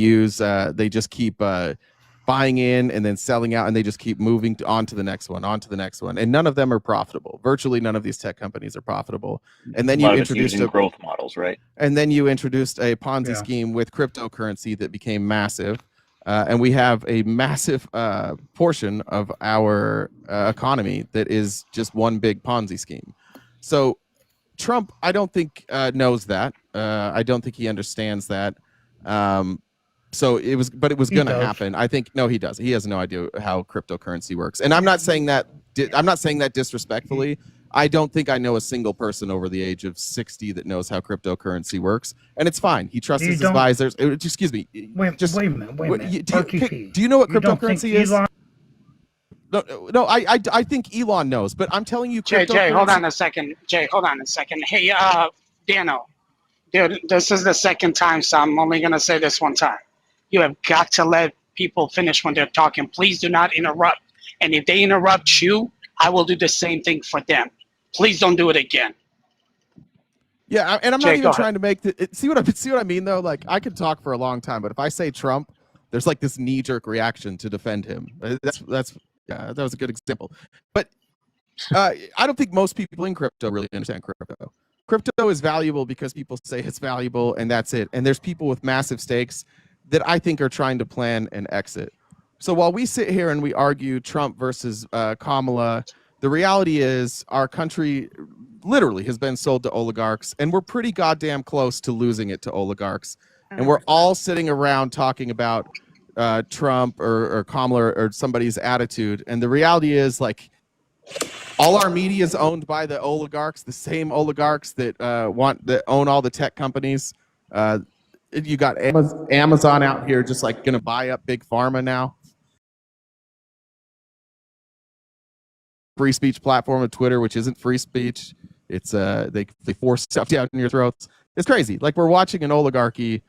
Speaker 4: just keep buying in and then selling out, and they just keep moving on to the next one, and none of them are profitable. Virtually none of these tech companies are profitable. And then you introduced
Speaker 1: growth models, right?
Speaker 4: And then you introduced a Ponzi scheme with cryptocurrency that became massive. And we have a massive portion of our economy that is just one big Ponzi scheme. So Trump, I don't think knows that. I don't think he understands that. So it was going to happen. I think he does. He has no idea how cryptocurrency works. And I'm not saying that. I'm not saying that disrespectfully. I don't think I know a single person over the age of 60 that knows how cryptocurrency works, and it's fine. He trusts his advisors. Excuse me.
Speaker 8: Wait a minute. RTP.
Speaker 4: Do you know what cryptocurrency is? No. I think Elon knows, but I'm telling you,
Speaker 3: Jay, hold on a second. Hey, Dano, dude, this is the second time, so I'm only gonna say this one time. You have got to let people finish when they're talking. Please do not interrupt And if they interrupt you, I will do the same thing for them. Please don't do it again.
Speaker 4: Yeah, and I'm
Speaker 3: Jay,
Speaker 4: not
Speaker 3: go
Speaker 4: even
Speaker 3: ahead.
Speaker 4: trying to make the see what I mean though. Like I could talk for a long time, but if I say Trump, there's like this knee-jerk reaction to defend him. That's yeah, that was a good example. But I don't think most people in crypto really understand crypto. Crypto is valuable because people say it's valuable, and that's it. And there's people with massive stakes that I think are trying to plan an exit. So while we sit here and we argue Trump versus Kamala, the reality is our country literally has been sold to oligarchs, and we're pretty goddamn close to losing it to oligarchs. And we're all sitting around talking about Trump or Kamala or somebody's attitude. And the reality is, like, all our media is owned by the oligarchs, the same oligarchs that own all the tech companies. You got Amazon out here just like going to buy up big pharma now. Free speech platform of Twitter, which isn't free speech. It's they force stuff down your throats. It's crazy. Like we're watching an oligarchy,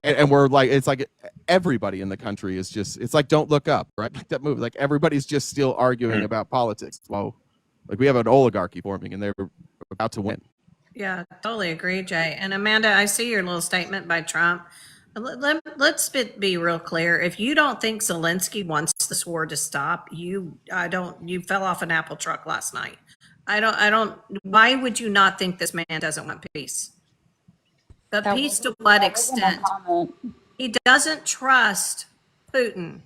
Speaker 4: and we're like, it's like everybody in the country is just, it's like Don't Look Up, right? Like that movie. Like everybody's just still arguing about politics. Well, like we have an oligarchy forming, and they're about to win.
Speaker 5: Yeah, totally agree, Jay. And Amanda, I see your little statement by Trump. Let's be real clear. If you don't think Zelensky wants this war to stop, you fell off an Apple truck last night. Why would you not think this man doesn't want peace? But peace to what extent? He doesn't trust Putin.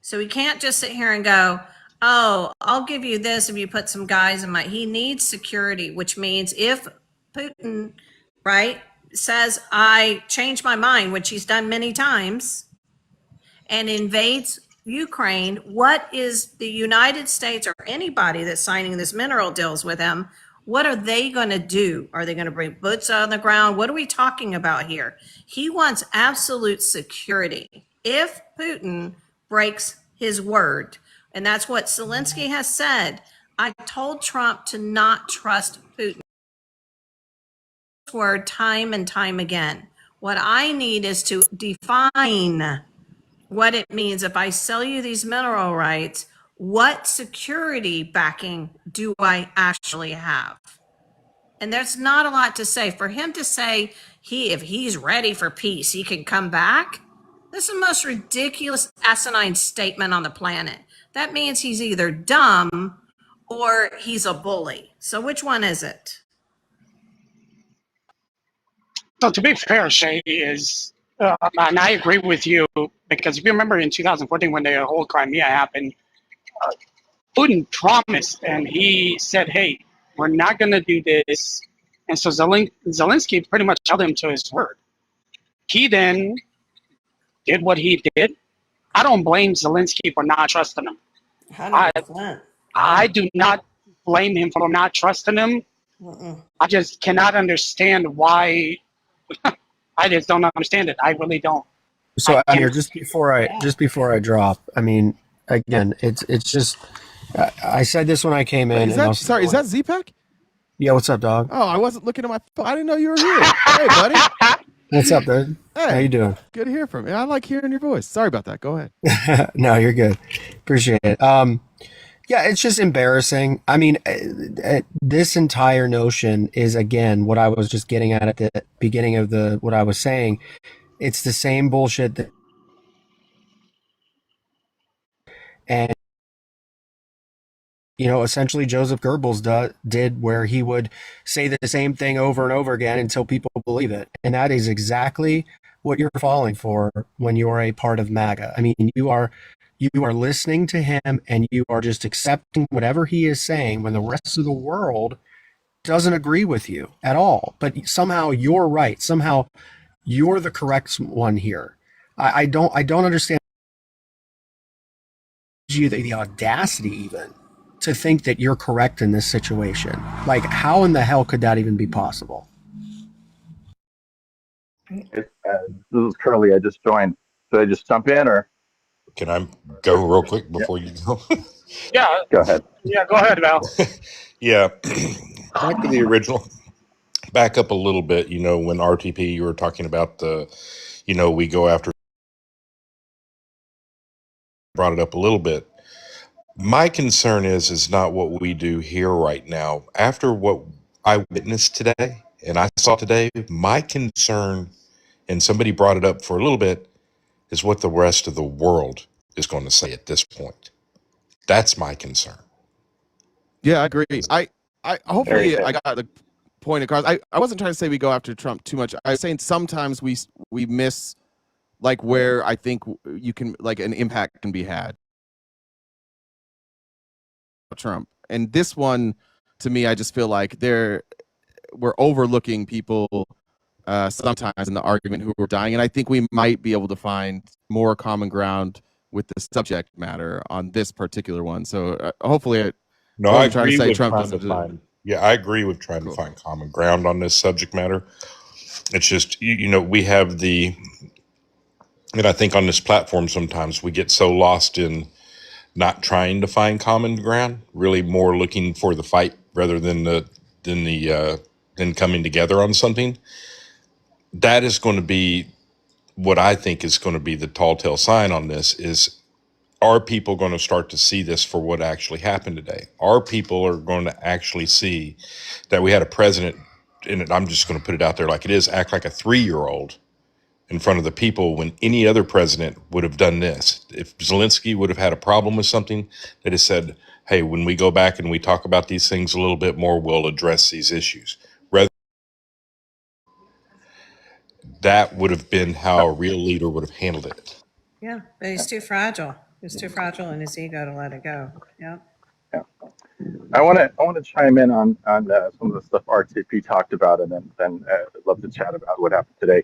Speaker 5: So he can't just sit here and go, oh, I'll give you this if you put some guys in he needs security, which means if Putin, right, says, I changed my mind, which he's done many times, and invades Ukraine, what is the United States or anybody that's signing this mineral deals with him, what are they going to do? Are they going to bring boots on the ground? What are we talking about here? He wants absolute security. If Putin breaks his word, and that's what Zelensky has said, I told Trump to not trust Putin. Word time and time again. What I need is to define what it means if I sell you these mineral rights. What security backing do I actually have? And there's not a lot to say. For him to say if he's ready for peace, he can come back. This is the most ridiculous, asinine statement on the planet. That means he's either dumb or he's a bully. So which one is it?
Speaker 3: So to be fair, Shay, is, and I agree with you, because if you remember in 2014 when the whole Crimea happened, Putin promised and he said, hey, we're not going to do this. And so Zelensky pretty much held him to his word. He then did what he did. I don't blame Zelensky for not trusting him.
Speaker 5: 100%.
Speaker 3: I do not blame him for not trusting him. I just cannot understand why. I just don't understand it. I really don't.
Speaker 10: So Admir, just before I drop, I mean, again, it's just, I said this when I came in.
Speaker 4: Is that Z-Pack?
Speaker 10: Yeah, what's up, dog?
Speaker 4: Oh, I wasn't looking at my phone. I didn't know you were here. Hey, buddy.
Speaker 10: What's up, dude?
Speaker 4: Hey,
Speaker 10: how you doing?
Speaker 4: Good to hear from you. I like hearing your voice. Sorry about that. Go ahead.
Speaker 10: No, you're good. Appreciate it. Yeah, it's just embarrassing. I mean, this entire notion is, again, what I was just getting at the beginning of what I was saying. It's the same bullshit that, and essentially Joseph Goebbels did, where he would say the same thing over and over again until people believe it. And that is exactly what you're falling for when you are a part of MAGA. I mean, you are listening to him and you are just accepting whatever he is saying when the rest of the world doesn't agree with you at all. But somehow you're right. Somehow you're the correct one here. I don't understand the audacity even to think that you're correct in this situation. Like, how in the hell could that even be possible?
Speaker 11: This is Curly. I just joined. Should I just jump in, or
Speaker 12: can I go real quick before you go?
Speaker 3: Yeah.
Speaker 11: Go ahead.
Speaker 3: Yeah, go ahead, Val.
Speaker 12: Yeah. Back to the original. Back up a little bit, when RTP, you were talking about we go after, brought it up a little bit. My concern is not what we do here right now. After what I witnessed today and I saw today, my concern, and somebody brought it up for a little bit, is what the rest of the world is going to say at this point. That's my concern.
Speaker 4: Yeah, I agree. I
Speaker 1: Very
Speaker 4: hopefully I
Speaker 1: fair.
Speaker 4: got the point across. I wasn't trying to say we go after Trump too much. I was saying sometimes we miss like where I think you can like an impact can be had. Trump. And this one, to me, I just feel like we're overlooking people sometimes in the argument who are dying, and I think we might be able to find more common ground with the subject matter on this particular one. So hopefully, I
Speaker 12: No, I
Speaker 4: wasn't trying to
Speaker 12: agree
Speaker 4: say
Speaker 12: with
Speaker 4: Trump
Speaker 12: trying to
Speaker 4: doesn't do.
Speaker 12: find. Yeah, I agree with trying to find common ground on this subject matter. It's just we have and I think on this platform sometimes we get so lost in not trying to find common ground, really more looking for the fight rather than than coming together on something. That is going to be what I think is going to be the tall tale sign on this is, are people going to start to see this for what actually happened today? Are people are going to actually see that we had a president, and I'm just going to put it out there like it is, act like a 3-year-old in front of the people when any other president would have done this? If Zelensky would have had a problem with something, that has said, hey, when we go back and we talk about these things a little bit more, we'll address these issues. Rather, that would have been how a real leader would have handled it.
Speaker 5: Yeah, but he's too fragile. He's too fragile in his ego to let it go. Yeah.
Speaker 11: Yeah. I want to chime in on some of the stuff RTP talked about, and then I'd love to chat about what happened today.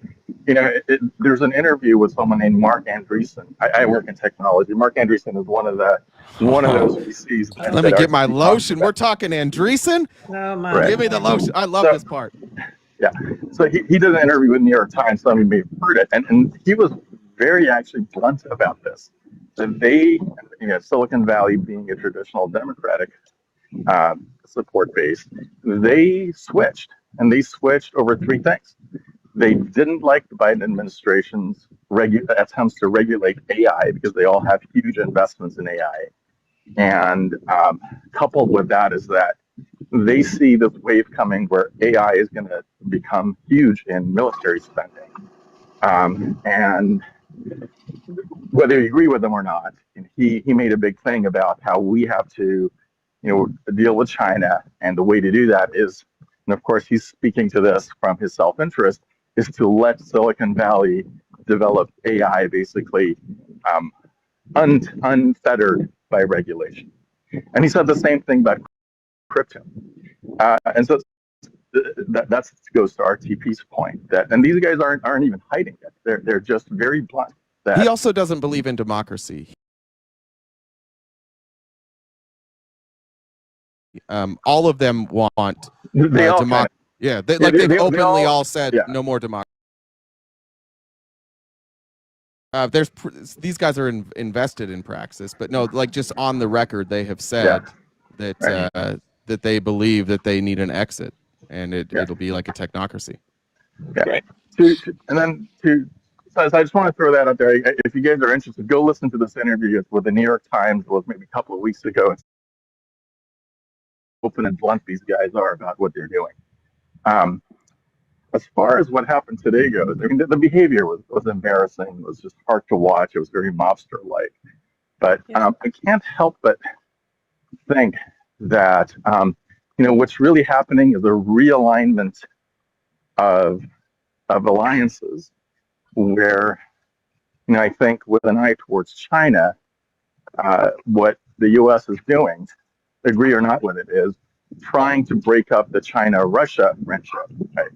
Speaker 11: There's an interview with someone named Mark Andreessen. I work in technology. Mark Andreessen is one of those VCs.
Speaker 4: Let me get my lotion. We're talking Andreessen.
Speaker 5: Oh my!
Speaker 11: Right.
Speaker 4: Give me the lotion. I love this part.
Speaker 11: Yeah. So he did an interview with New York Times. Some of you may have heard it, and he was very actually blunt about this. That they, Silicon Valley being a traditional Democratic support base, they switched, and they switched over three things. They didn't like the Biden administration's attempts to regulate AI because they all have huge investments in AI. And coupled with that is that they see this wave coming where AI is going to become huge in military spending. And whether you agree with them or not, he made a big thing about how we have to deal with China, and the way to do that is, and of course he's speaking to this from his self-interest, is to let Silicon Valley develop AI basically unfettered by regulation. And he said the same thing about crypto. And so that goes to RTP's point, that, and these guys aren't even hiding it. They're just very blunt. That
Speaker 4: He also doesn't believe in democracy. All of them want
Speaker 11: they all
Speaker 4: democracy. Yeah, they've openly all said no more democracy. These guys are invested in Praxis, but no, like just on the record, they have said that that they believe that they need an exit, and it'll be like a technocracy.
Speaker 11: Yeah. Right. So I just want to throw that out there. If you guys are interested, go listen to this interview with the New York Times. It was maybe a couple of weeks ago. It's open and blunt these guys are about what they're doing. As far as what happened today goes, I mean, the behavior was embarrassing. It was just hard to watch. It was very mobster-like. But I can't help but think that what's really happening is a realignment of alliances, where I think with an eye towards China, what the U.S. is doing, agree or not with it, is trying to break up the China-Russia friendship. Right?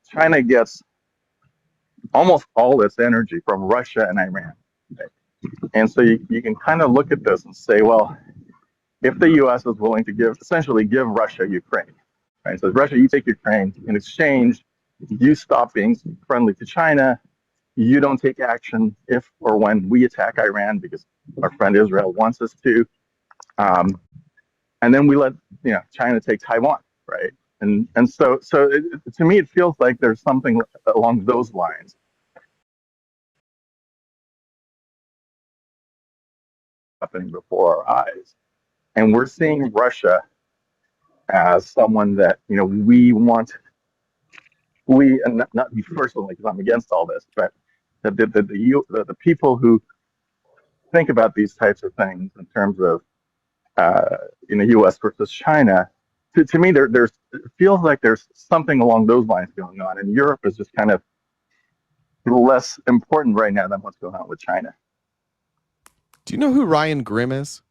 Speaker 11: China gets almost all its energy from Russia and Iran. Right? And so you can kind of look at this and say, well, if the U.S. is willing to essentially give Russia Ukraine, right? So Russia, you take Ukraine, in exchange, you stop being friendly to China, you don't take action if or when we attack Iran because our friend Israel wants us to, and then we let China take Taiwan, right? And so to me, it feels like there's something along those lines happening before our eyes. And we're seeing Russia as someone that, and not me personally, because I'm against all this, but the people who think about these types of things in terms of U.S. versus China, to me, it feels like there's something along those lines going on, and Europe is just kind of less important right now than what's going on with China.
Speaker 4: Do you know who Ryan Grimm is?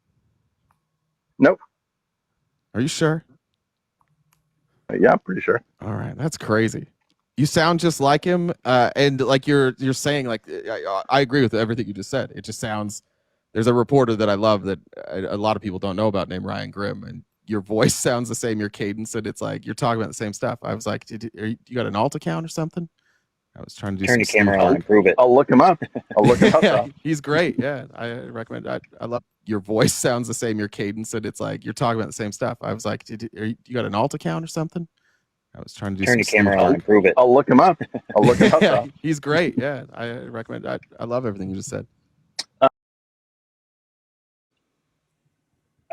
Speaker 11: Nope.
Speaker 4: Are you sure?
Speaker 11: Yeah, I'm pretty sure.
Speaker 4: All right, that's crazy. You sound just like him, and like you're saying, like I agree with everything you just said. It just sounds. There's a reporter that I love that a lot of people don't know about named Ryan Grimm, and your voice sounds the same, your cadence, and it's like you're talking about the same stuff. I was like, you got an alt account or something? I was trying to do
Speaker 1: Turn your
Speaker 4: some
Speaker 1: camera
Speaker 4: sneak
Speaker 1: on and prove it.
Speaker 11: I'll look him up.
Speaker 4: Yeah, he's great. Yeah, I recommend. I love your voice sounds the same, your cadence, and it's like you're talking about the same stuff. I was like, you got an alt account or something? I was trying to do
Speaker 1: Turn
Speaker 4: some
Speaker 1: your camera
Speaker 4: sneak
Speaker 1: on and prove it.
Speaker 11: I'll look him up.
Speaker 4: Yeah, he's great. Yeah, I recommend. I love everything you just said.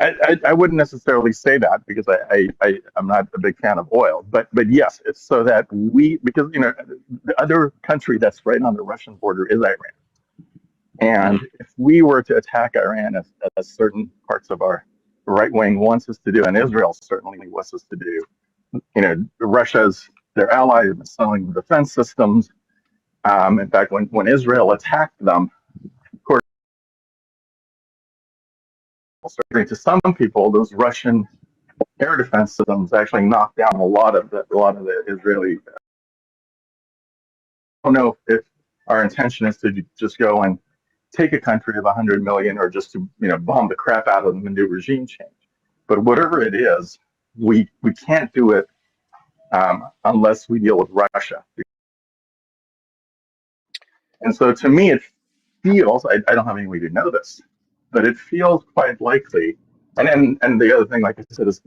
Speaker 11: I wouldn't necessarily say that because I'm not a big fan of oil, but yes, it's so that because the other country that's right on the Russian border is Iran, and if we were to attack Iran as certain parts of our right wing wants us to do, and Israel certainly wants us to do, Russia's their ally, has been selling defense systems. In fact, when Israel attacked them, of course, to some people, those Russian air defense systems actually knocked down a lot of the Israeli. I don't know if our intention is to just go and take a country of 100 million, or just to bomb the crap out of them and do regime change. But whatever it is, we can't do it unless we deal with Russia. And so, to me, it feels I don't have any way to know this, but it feels quite likely. And the other thing, like I said, is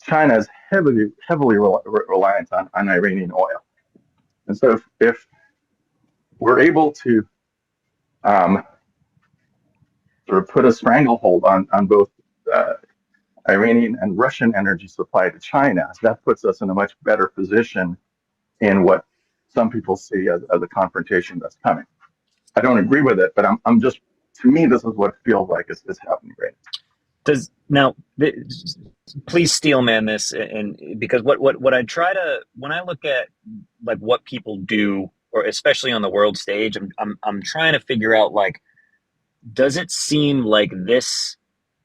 Speaker 11: China is heavily reliant on Iranian oil. And so if we're able to sort of put a stranglehold on both Iranian and Russian energy supply to China, that puts us in a much better position in what some people see as a confrontation that's coming. I don't agree with it, but I'm just, to me, this is what it feels like is happening right
Speaker 1: now. Please steelman this, and because what I try to, when I look at like what people do, or especially on the world stage, I'm trying to figure out, like, does it seem like this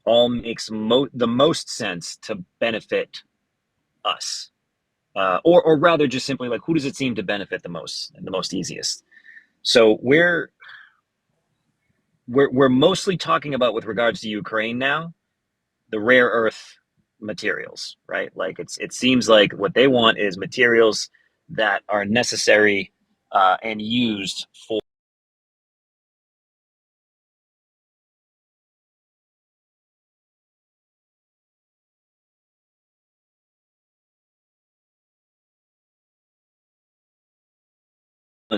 Speaker 1: all makes the most sense to benefit us, or rather just simply, like, who does it seem to benefit the most and the most easiest? So we're mostly talking about, with regards to Ukraine now, the rare earth materials, right? Like it seems like what they want is materials that are necessary and used for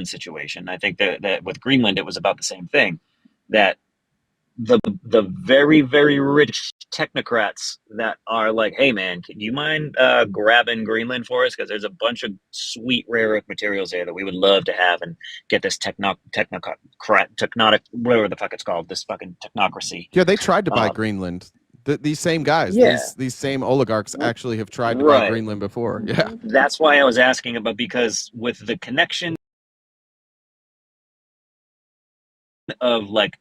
Speaker 1: situation. I think that with Greenland, it was about the same thing, that the very, very rich technocrats that are like, hey man, can you mind grabbing Greenland for us, because there's a bunch of sweet rare earth materials there that we would love to have, and get this technocratic, whatever the fuck it's called, this fucking technocracy.
Speaker 4: Yeah, they tried to buy Greenland. These same guys, these same oligarchs actually have tried to buy Greenland before. Yeah,
Speaker 1: that's why I was asking about, because with the connection of like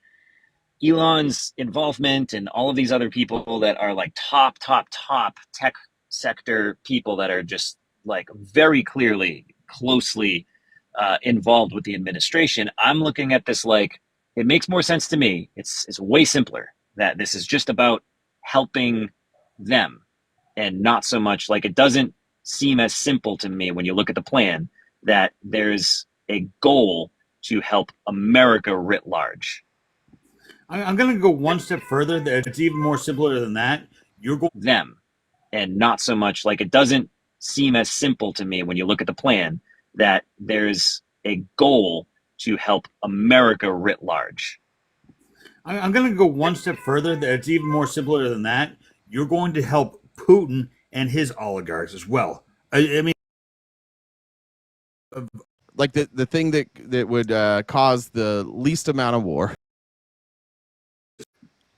Speaker 1: Elon's involvement and all of these other people that are like top tech sector people that are just like very clearly closely involved with the administration, I'm looking at this like, it makes more sense to me. It's way simpler, that this is just about helping them, and not so much, like, it doesn't seem as simple to me when you look at the plan that there's a goal to help America writ large.
Speaker 13: I'm going to go one step further. That it's even more simpler than that. You're going
Speaker 1: them, and not so much, like, it doesn't seem as simple to me when you look at the plan that there's a goal to help America writ large.
Speaker 13: I'm going to go one step further. That it's even more simpler than that. you're going to help Putin and his oligarchs as well. I mean,
Speaker 4: like the thing that would cause the least amount of war.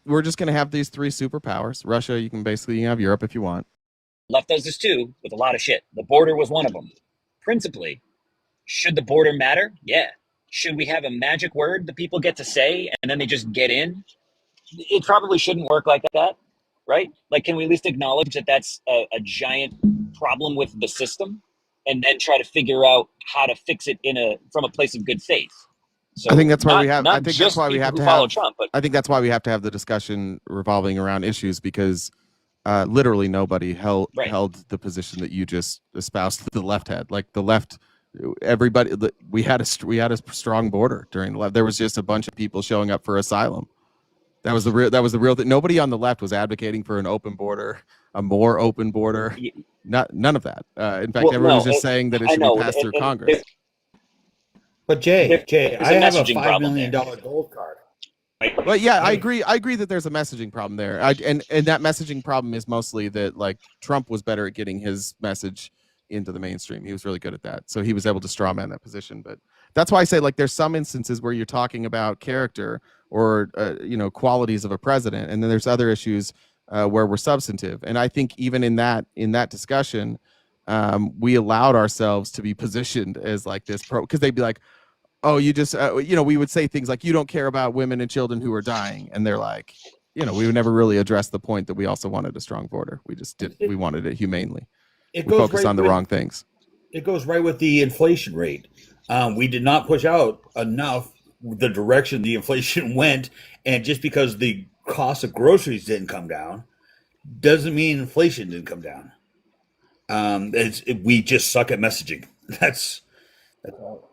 Speaker 4: We're just going to have these three superpowers. Russia, you can have Europe if you want.
Speaker 1: Left does this too with a lot of shit. The border was one of them. Principally, should the border matter? Yeah. Should we have a magic word that people get to say and then they just get in? It probably shouldn't work like that, right? Like, can we at least acknowledge that that's a giant problem with the system, and then try to figure out how to fix it from a place of good faith? So
Speaker 4: I think that's why we have.
Speaker 1: Not
Speaker 4: I think
Speaker 1: just
Speaker 4: that's why we
Speaker 1: people
Speaker 4: have
Speaker 1: who
Speaker 4: to
Speaker 1: follow
Speaker 4: have.
Speaker 1: Trump, but
Speaker 4: I think that's why we have to have the discussion revolving around issues, because literally nobody held the position that you just espoused. The left had, like the left. Everybody, we had a strong border during the left. There was just a bunch of people showing up for asylum. That was the real thing. Nobody on the left was advocating for an open border, a more open border. None of that. In fact, everyone was just saying that it should be passed through Congress.
Speaker 13: But Jay, I have a $5 million gold card.
Speaker 4: Well, yeah, I agree. I agree that there's a messaging problem there, and that messaging problem is mostly that, like, Trump was better at getting his message into the mainstream. He was really good at that, so he was able to strawman that position. But that's why I say, like, there's some instances where you're talking about character or qualities of a president, and then there's other issues where we're substantive. And I think even in that discussion, we allowed ourselves to be positioned as like this because they'd be like, oh, you just we would say things like, you don't care about women and children who are dying, and they're like, we would never really address the point that we also wanted a strong border. We wanted it humanely. We focused on the wrong things.
Speaker 13: It goes right with the inflation rate. We did not push out enough the direction the inflation went, and just because the cost of groceries didn't come down doesn't mean inflation didn't come down. We just suck at messaging. That's all.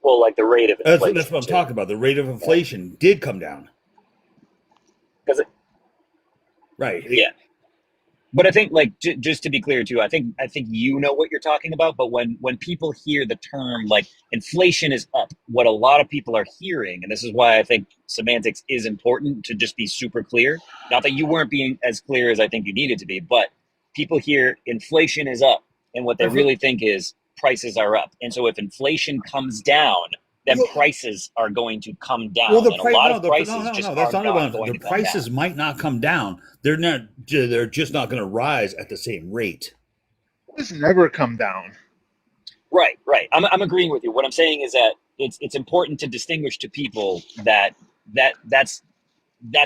Speaker 1: Well, like the rate of inflation.
Speaker 13: That's what I'm talking about. The rate of inflation did come down. Right.
Speaker 1: Yeah. But I think, like, just to be clear too, I think you know what you're talking about. But when people hear the term like inflation is up, what a lot of people are hearing, and this is why I think semantics is important to just be super clear. Not that you weren't being as clear as I think you needed to be, but people hear inflation is up, and what they really think is prices are up. And so if inflation comes down, then prices are going to come down.
Speaker 13: Well,
Speaker 1: and a lot of prices just are not going to come down.
Speaker 13: The prices might not come down. They're not. They're just not going to rise at the same rate.
Speaker 9: It's never come down.
Speaker 1: Right. I'm agreeing with you. What I'm saying is that it's important to distinguish to people that's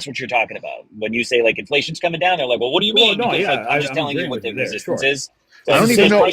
Speaker 1: what you're talking about. When you say like inflation's coming down, they're like, well, what do you mean?
Speaker 13: No,
Speaker 1: because,
Speaker 13: yeah,
Speaker 1: I'm just telling you what the resistance is.
Speaker 9: So I don't even know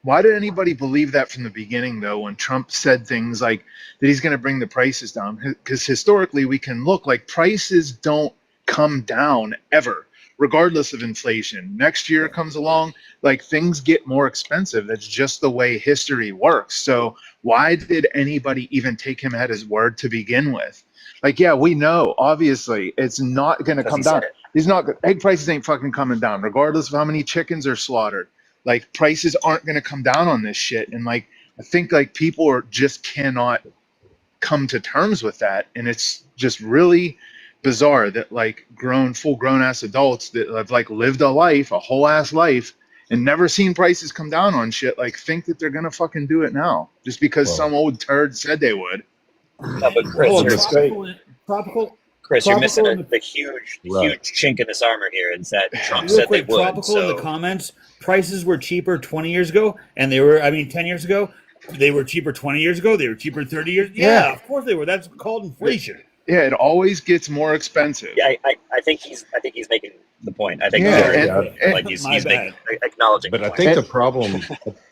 Speaker 9: why did anybody believe that from the beginning, though, when Trump said things like that he's going to bring the prices down? Because historically, we can look like prices don't come down ever, regardless of inflation. Next year comes along, like things get more expensive. That's just the way history works. So why did anybody even take him at his word to begin with? Like, yeah, we know, obviously, it's not going to come down. He's not. Egg prices ain't fucking coming down, regardless of how many chickens are slaughtered. Like, prices aren't going to come down on this shit. And like, I think like people just cannot come to terms with that. And it's just really bizarre that like full grown ass adults that have like lived a whole ass life and never seen prices come down on shit, like think that they're going to fucking do it now just because some old turd said they would.
Speaker 1: No, but Chris, you're missing the huge chink in this armor here. It's that Trump said they would.
Speaker 13: Tropical in the comments, prices were cheaper 20 years ago, and they were, 10 years ago. They were cheaper 20 years ago. They were cheaper 30 years. Yeah, of course they were. That's called inflation.
Speaker 9: Yeah, it always gets more expensive.
Speaker 1: Yeah, I think he's making the point. I think he's acknowledging.
Speaker 12: But I think the problem.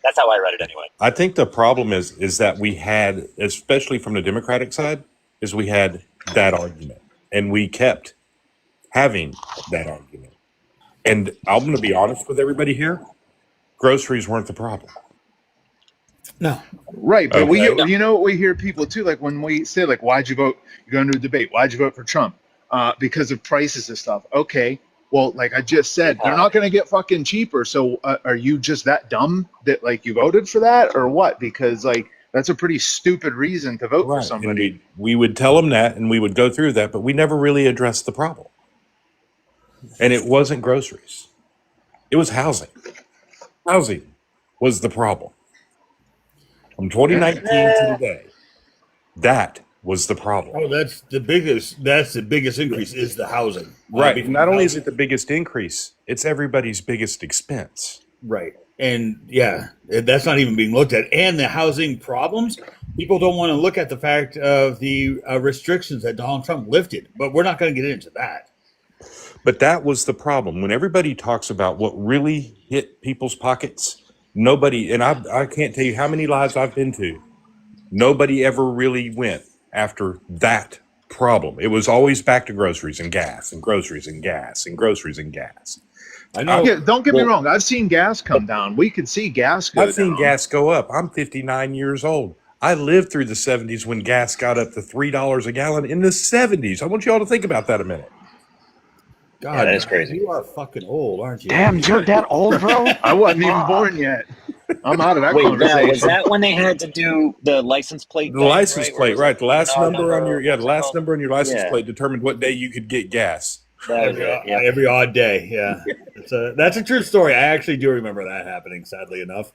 Speaker 1: That's how I read it anyway.
Speaker 12: I think the problem is that we had, especially from the Democratic side, is we had that argument. And we kept having that argument. And I'm going to be honest with everybody here. Groceries weren't the problem.
Speaker 13: No.
Speaker 9: Right. But you know what we hear people too, like when we say like, why'd you vote? You're going to a debate. Why'd you vote for Trump? Because of prices and stuff. Okay. Well, like I just said, they're not going to get fucking cheaper. So are you just that dumb that like you voted for that or what? Because like, that's a pretty stupid reason to vote for somebody.
Speaker 12: We would tell them that and we would go through that, but we never really addressed the problem. And it wasn't groceries. It was housing. Housing was the problem. From 2019 to today, that was the problem.
Speaker 13: Oh, that's the biggest increase is the housing.
Speaker 12: Right. Not only is it the biggest increase, it's everybody's biggest expense.
Speaker 13: Right. And yeah, that's not even being looked at. And the housing problems, people don't want to look at the fact of the restrictions that Donald Trump lifted, but we're not going to get into that.
Speaker 12: But that was the problem. When everybody talks about what really hit people's pockets, nobody, and I can't tell you how many lives I've been to, nobody ever really went after that problem. It was always back to groceries and gas and groceries and gas and groceries and gas.
Speaker 13: I know.
Speaker 9: Yeah, don't get me wrong. I've seen gas come down. We could see gas go down.
Speaker 12: I've seen gas go up. I'm 59 years old. I lived through the 70s when gas got up to $3 a gallon in the 70s. I want you all to think about that a minute.
Speaker 13: God,
Speaker 1: yeah, that is crazy.
Speaker 13: You are fucking old, aren't you?
Speaker 3: Damn, you're that old, bro?
Speaker 9: I wasn't even born yet. I'm out of that
Speaker 1: Wait,
Speaker 9: conversation.
Speaker 1: was that when they had to do the license plate?
Speaker 12: The license plate, right? The last number on your
Speaker 1: number
Speaker 12: on your license plate determined what day you could get gas.
Speaker 13: Every odd day, yeah. That's a true story. I actually do remember that happening, sadly enough.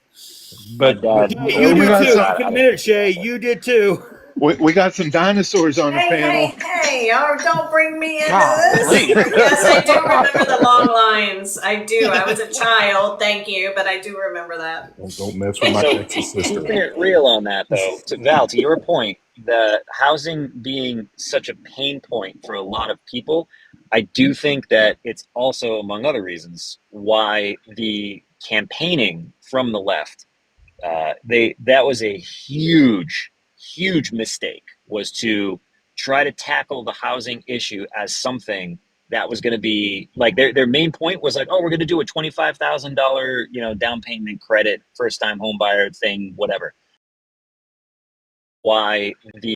Speaker 12: But
Speaker 13: you did too. Give a minute, Shay. You did too.
Speaker 9: We got some dinosaurs on the panel.
Speaker 5: Hey, y'all don't bring me into this. Yes, I do remember the long lines. I do. I was a child, thank you, but I do remember that.
Speaker 12: Don't mess with my Texas sister.
Speaker 1: Keeping it real on that, though, Val, to your point, the housing being such a pain point for a lot of people, I do think that it's also, among other reasons, why the campaigning from the left, that was a huge mistake, was to try to tackle the housing issue as something that was going to be like their main point was like, oh, we're going to do a $25,000 down payment credit, first time home buyer thing, whatever. Why the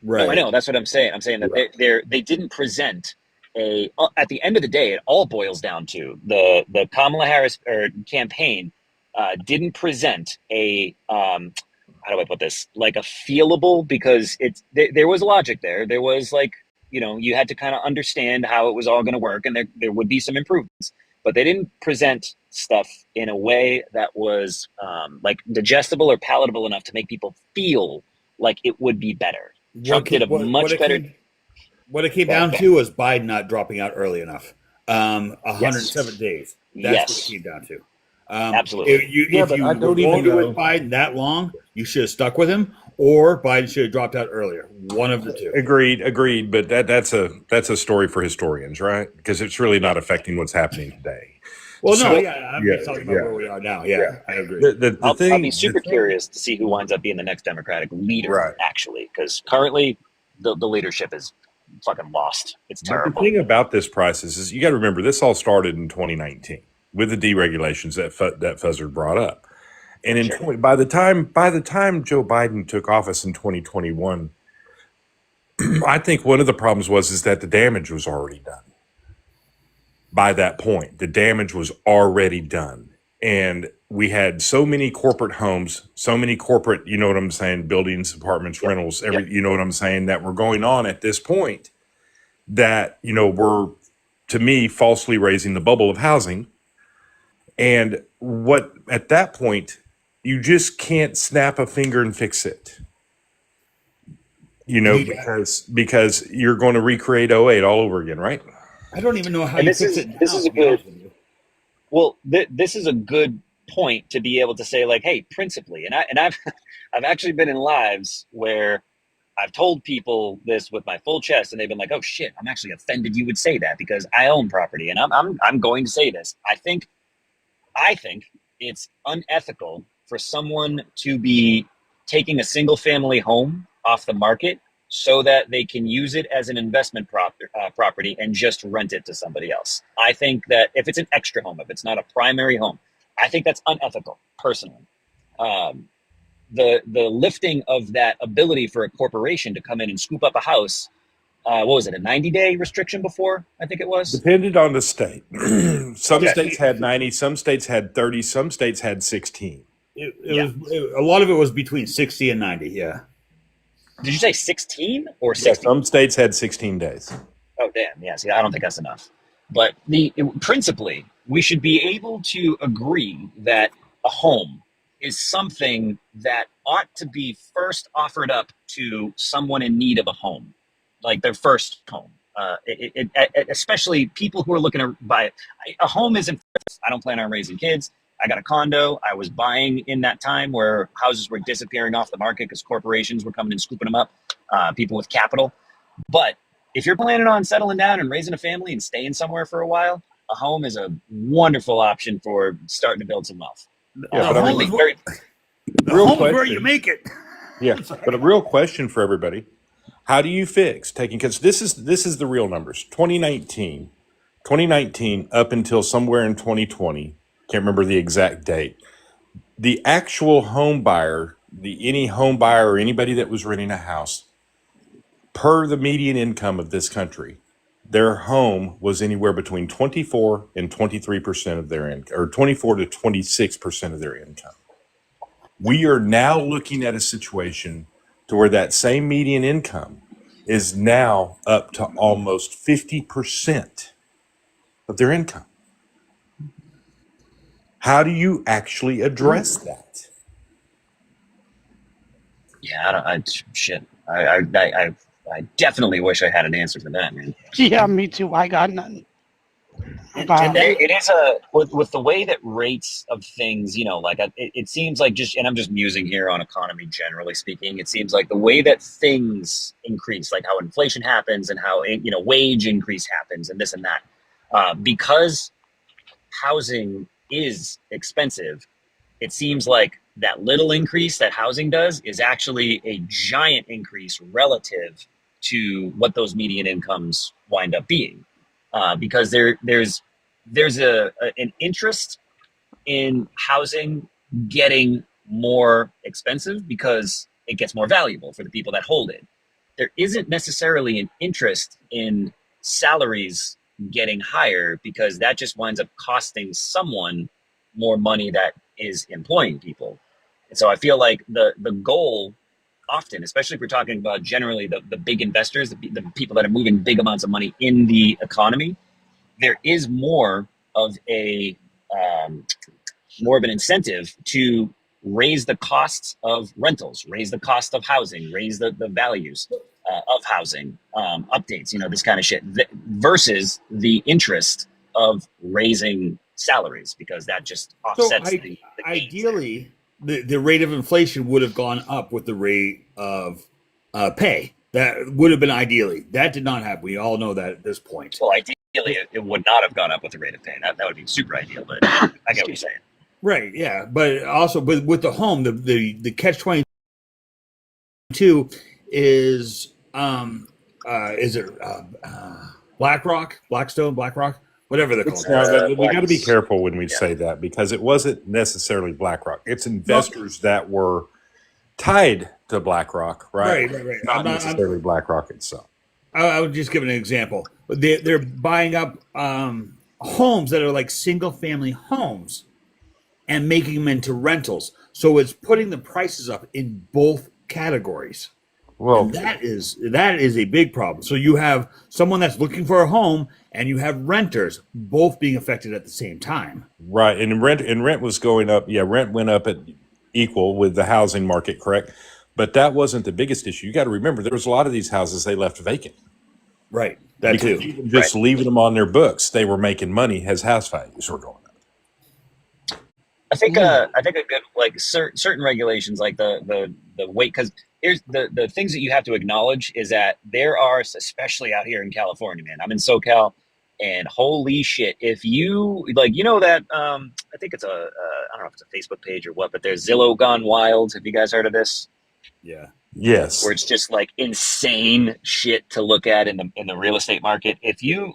Speaker 13: right?
Speaker 1: No, I know, that's what I'm saying. I'm saying that they didn't present at the end of the day, it all boils down to the Kamala Harris campaign didn't present a how do I put this? Like a feelable, because there was logic there. There was like, you had to kind of understand how it was all going to work, and there would be some improvements, but they didn't present stuff in a way that was like digestible or palatable enough to make people feel like it would be better. Trump did a much better.
Speaker 13: What it came down to was Biden not dropping out early enough. 107 days. That's what it came down to.
Speaker 1: Absolutely.
Speaker 13: If you with Biden that long, you should have stuck with him, or Biden should have dropped out earlier. One of the two.
Speaker 12: Agreed. But that's a story for historians, right? Because it's really not affecting what's happening today.
Speaker 13: Well, I'm just talking about where we are now. Yeah. I agree.
Speaker 1: I'll be super curious to see who winds up being the next Democratic leader, actually, because currently the leadership is fucking lost. It's terrible.
Speaker 12: But the thing about this crisis is you got to remember this all started in 2019 with the deregulations that Fuzzer brought up, and by the time Joe Biden took office in 2021, I think one of the problems was that the damage was already done. By that point, the damage was already done, and we had so many corporate homes, so many corporate, you know what I'm saying, buildings, apartments, rentals, you know what I'm saying, that were going on at this point that, were, to me, falsely raising the bubble of housing. And what, at that point, you just can't snap a finger and fix it, because you're going to recreate '08 all over again, right?
Speaker 13: I don't even know how you fix it.
Speaker 1: This is a good. Well, this is a good point to be able to say, like, hey, principally, and I've actually been in lives where I've told people this with my full chest, and they've been like, oh shit, I'm actually offended you would say that because I own property, and I'm going to say this. I think it's unethical for someone to be taking a single family home off the market so that they can use it as an investment property and just rent it to somebody else. I think that if it's an extra home, if it's not a primary home, I think that's unethical, personally. The lifting of that ability for a corporation to come in and scoop up a house, what was it, a 90-day restriction before? I think it was.
Speaker 12: Depended on the state. Some states had 90, some states had 30, some states had 16.
Speaker 13: A lot of it was between 60 and 90, yeah.
Speaker 1: Did you say 16 or 60?
Speaker 12: Yeah, some states had 16 days.
Speaker 1: Oh, damn. Yeah, see, I don't think that's enough. But principally, we should be able to agree that a home is something that ought to be first offered up to someone in need of a home, like their first home. Especially people who are looking to buy a home. Isn't, I don't plan on raising kids. I got a condo. I was buying in that time where houses were disappearing off the market because corporations were coming and scooping them up, people with capital. But if you're planning on settling down and raising a family and staying somewhere for a while, a home is a wonderful option for starting to build some wealth.
Speaker 12: Yeah, but
Speaker 13: home is where you make it.
Speaker 12: Yeah, but a real question for everybody: how do you fix taking? Because this is the real numbers. 2019 up until somewhere in 2020. Can't remember the exact date. The actual home buyer, any home buyer or anybody that was renting a house, per the median income of this country, their home was anywhere between 24 and 23% of their income, or 24 to 26% of their income. We are now looking at a situation to where that same median income is now up to almost 50% of their income. How do you actually address that?
Speaker 1: Yeah, shit. I definitely wish I had an answer for that, man.
Speaker 3: Yeah, me too. I got none.
Speaker 1: It is with the way that rates of things, like it seems like and I'm just musing here on economy generally speaking. It seems like the way that things increase, like how inflation happens and how wage increase happens and this and that, because housing is expensive. It seems like that little increase that housing does is actually a giant increase relative to what those median incomes wind up being, because there's an interest in housing getting more expensive because it gets more valuable for the people that hold it. There isn't necessarily an interest in salaries getting higher because that just winds up costing someone more money that is employing people. And so I feel like the goal often, especially if we're talking about generally the big investors, the people that are moving big amounts of money in the economy, there is more of an incentive to raise the costs of rentals, raise the cost of housing, raise the values of housing, updates, this kind of shit, versus the interest of raising salaries, because that just offsets the
Speaker 13: ideally the rate of inflation would have gone up with the rate of pay. That would have been ideally. That did not happen. We all know that at this point.
Speaker 1: Well, ideally, it would not have gone up with the rate of pay. That would be super ideal, but I get what you're saying.
Speaker 13: Right, yeah. But also, with the home, the catch-22 is it Blackstone, BlackRock, whatever they're called.
Speaker 12: We got to be careful when we say that, because it wasn't necessarily BlackRock. It's investors that were tied to BlackRock, right?
Speaker 13: Right.
Speaker 12: Not necessarily BlackRock itself.
Speaker 13: I would just give an example. They're buying up homes that are like single-family homes and making them into rentals. So it's putting the prices up in both categories. Well, and that is a big problem. So you have someone that's looking for a home, and you have renters both being affected at the same time.
Speaker 12: Right, and rent was going up. Yeah, rent went up at equal with the housing market, correct? But that wasn't the biggest issue. You got to remember, there was a lot of these houses they left vacant.
Speaker 13: Right, that
Speaker 12: because
Speaker 13: too.
Speaker 12: Even just leaving them on their books, they were making money as house values were going up.
Speaker 1: I think a good certain regulations, like the weight, because here's the things that you have to acknowledge is that there are, especially out here in California, man. I'm in SoCal, and holy shit, if you that I think it's I don't know if it's a Facebook page or what, but there's Zillow Gone Wild. Have you guys heard of this?
Speaker 13: Yeah.
Speaker 12: Yes.
Speaker 1: Where it's just like insane shit to look at in the real estate market. If you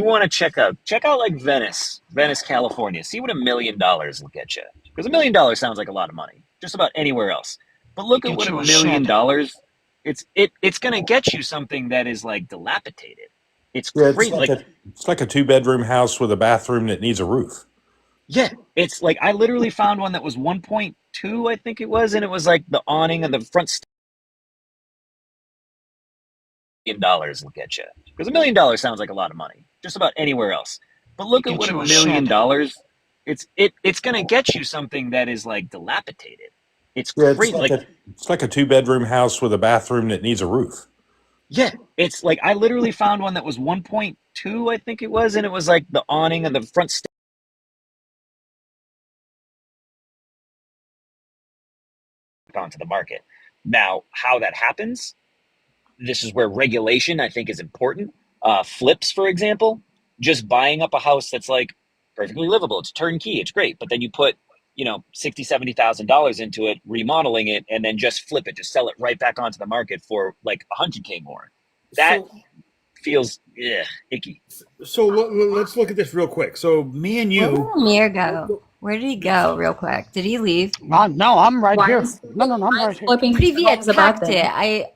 Speaker 1: want to check out like Venice, California, see what $1 million will get you. Because $1 million sounds like a lot of money, just about anywhere else. But look at what $1 million, it's going to get you something that is like dilapidated. It's crazy.
Speaker 12: It's like a 2-bedroom house with a bathroom that needs a roof.
Speaker 1: Yeah, it's like I literally found one that was 1.2, I think it was, and it was like the awning of the front. $1 million will get you, because $1 million sounds like a lot of money. just about anywhere else. But look at
Speaker 3: Get
Speaker 1: what
Speaker 3: you
Speaker 1: $1
Speaker 3: a
Speaker 1: million
Speaker 3: shed.
Speaker 1: it's going to get you something that is like dilapidated. It's
Speaker 12: Yeah,
Speaker 1: crazy.
Speaker 12: it's like a 2-bedroom house with a bathroom that needs a roof.
Speaker 1: Yeah, it's like I literally found one that was 1.2, I think it was, and it was like the awning and the front onto the market. Now, how that happens, this is where regulation I think is important. Flips, for example, just buying up a house that's like perfectly livable, it's turnkey, it's great, but then you put $60,000-$70,000 into it, remodeling it, and then just flip it, just sell it right back onto the market for like $100K more. That feels icky.
Speaker 13: So let's look at this real quick. So me and
Speaker 14: Where
Speaker 13: you.
Speaker 14: did Amir go? Where did he go? Real quick, did he leave?
Speaker 3: No, I'm right
Speaker 14: Why
Speaker 3: here.
Speaker 14: is-
Speaker 3: No, I'm right here.
Speaker 14: Привет,
Speaker 6: the bad
Speaker 14: как ты?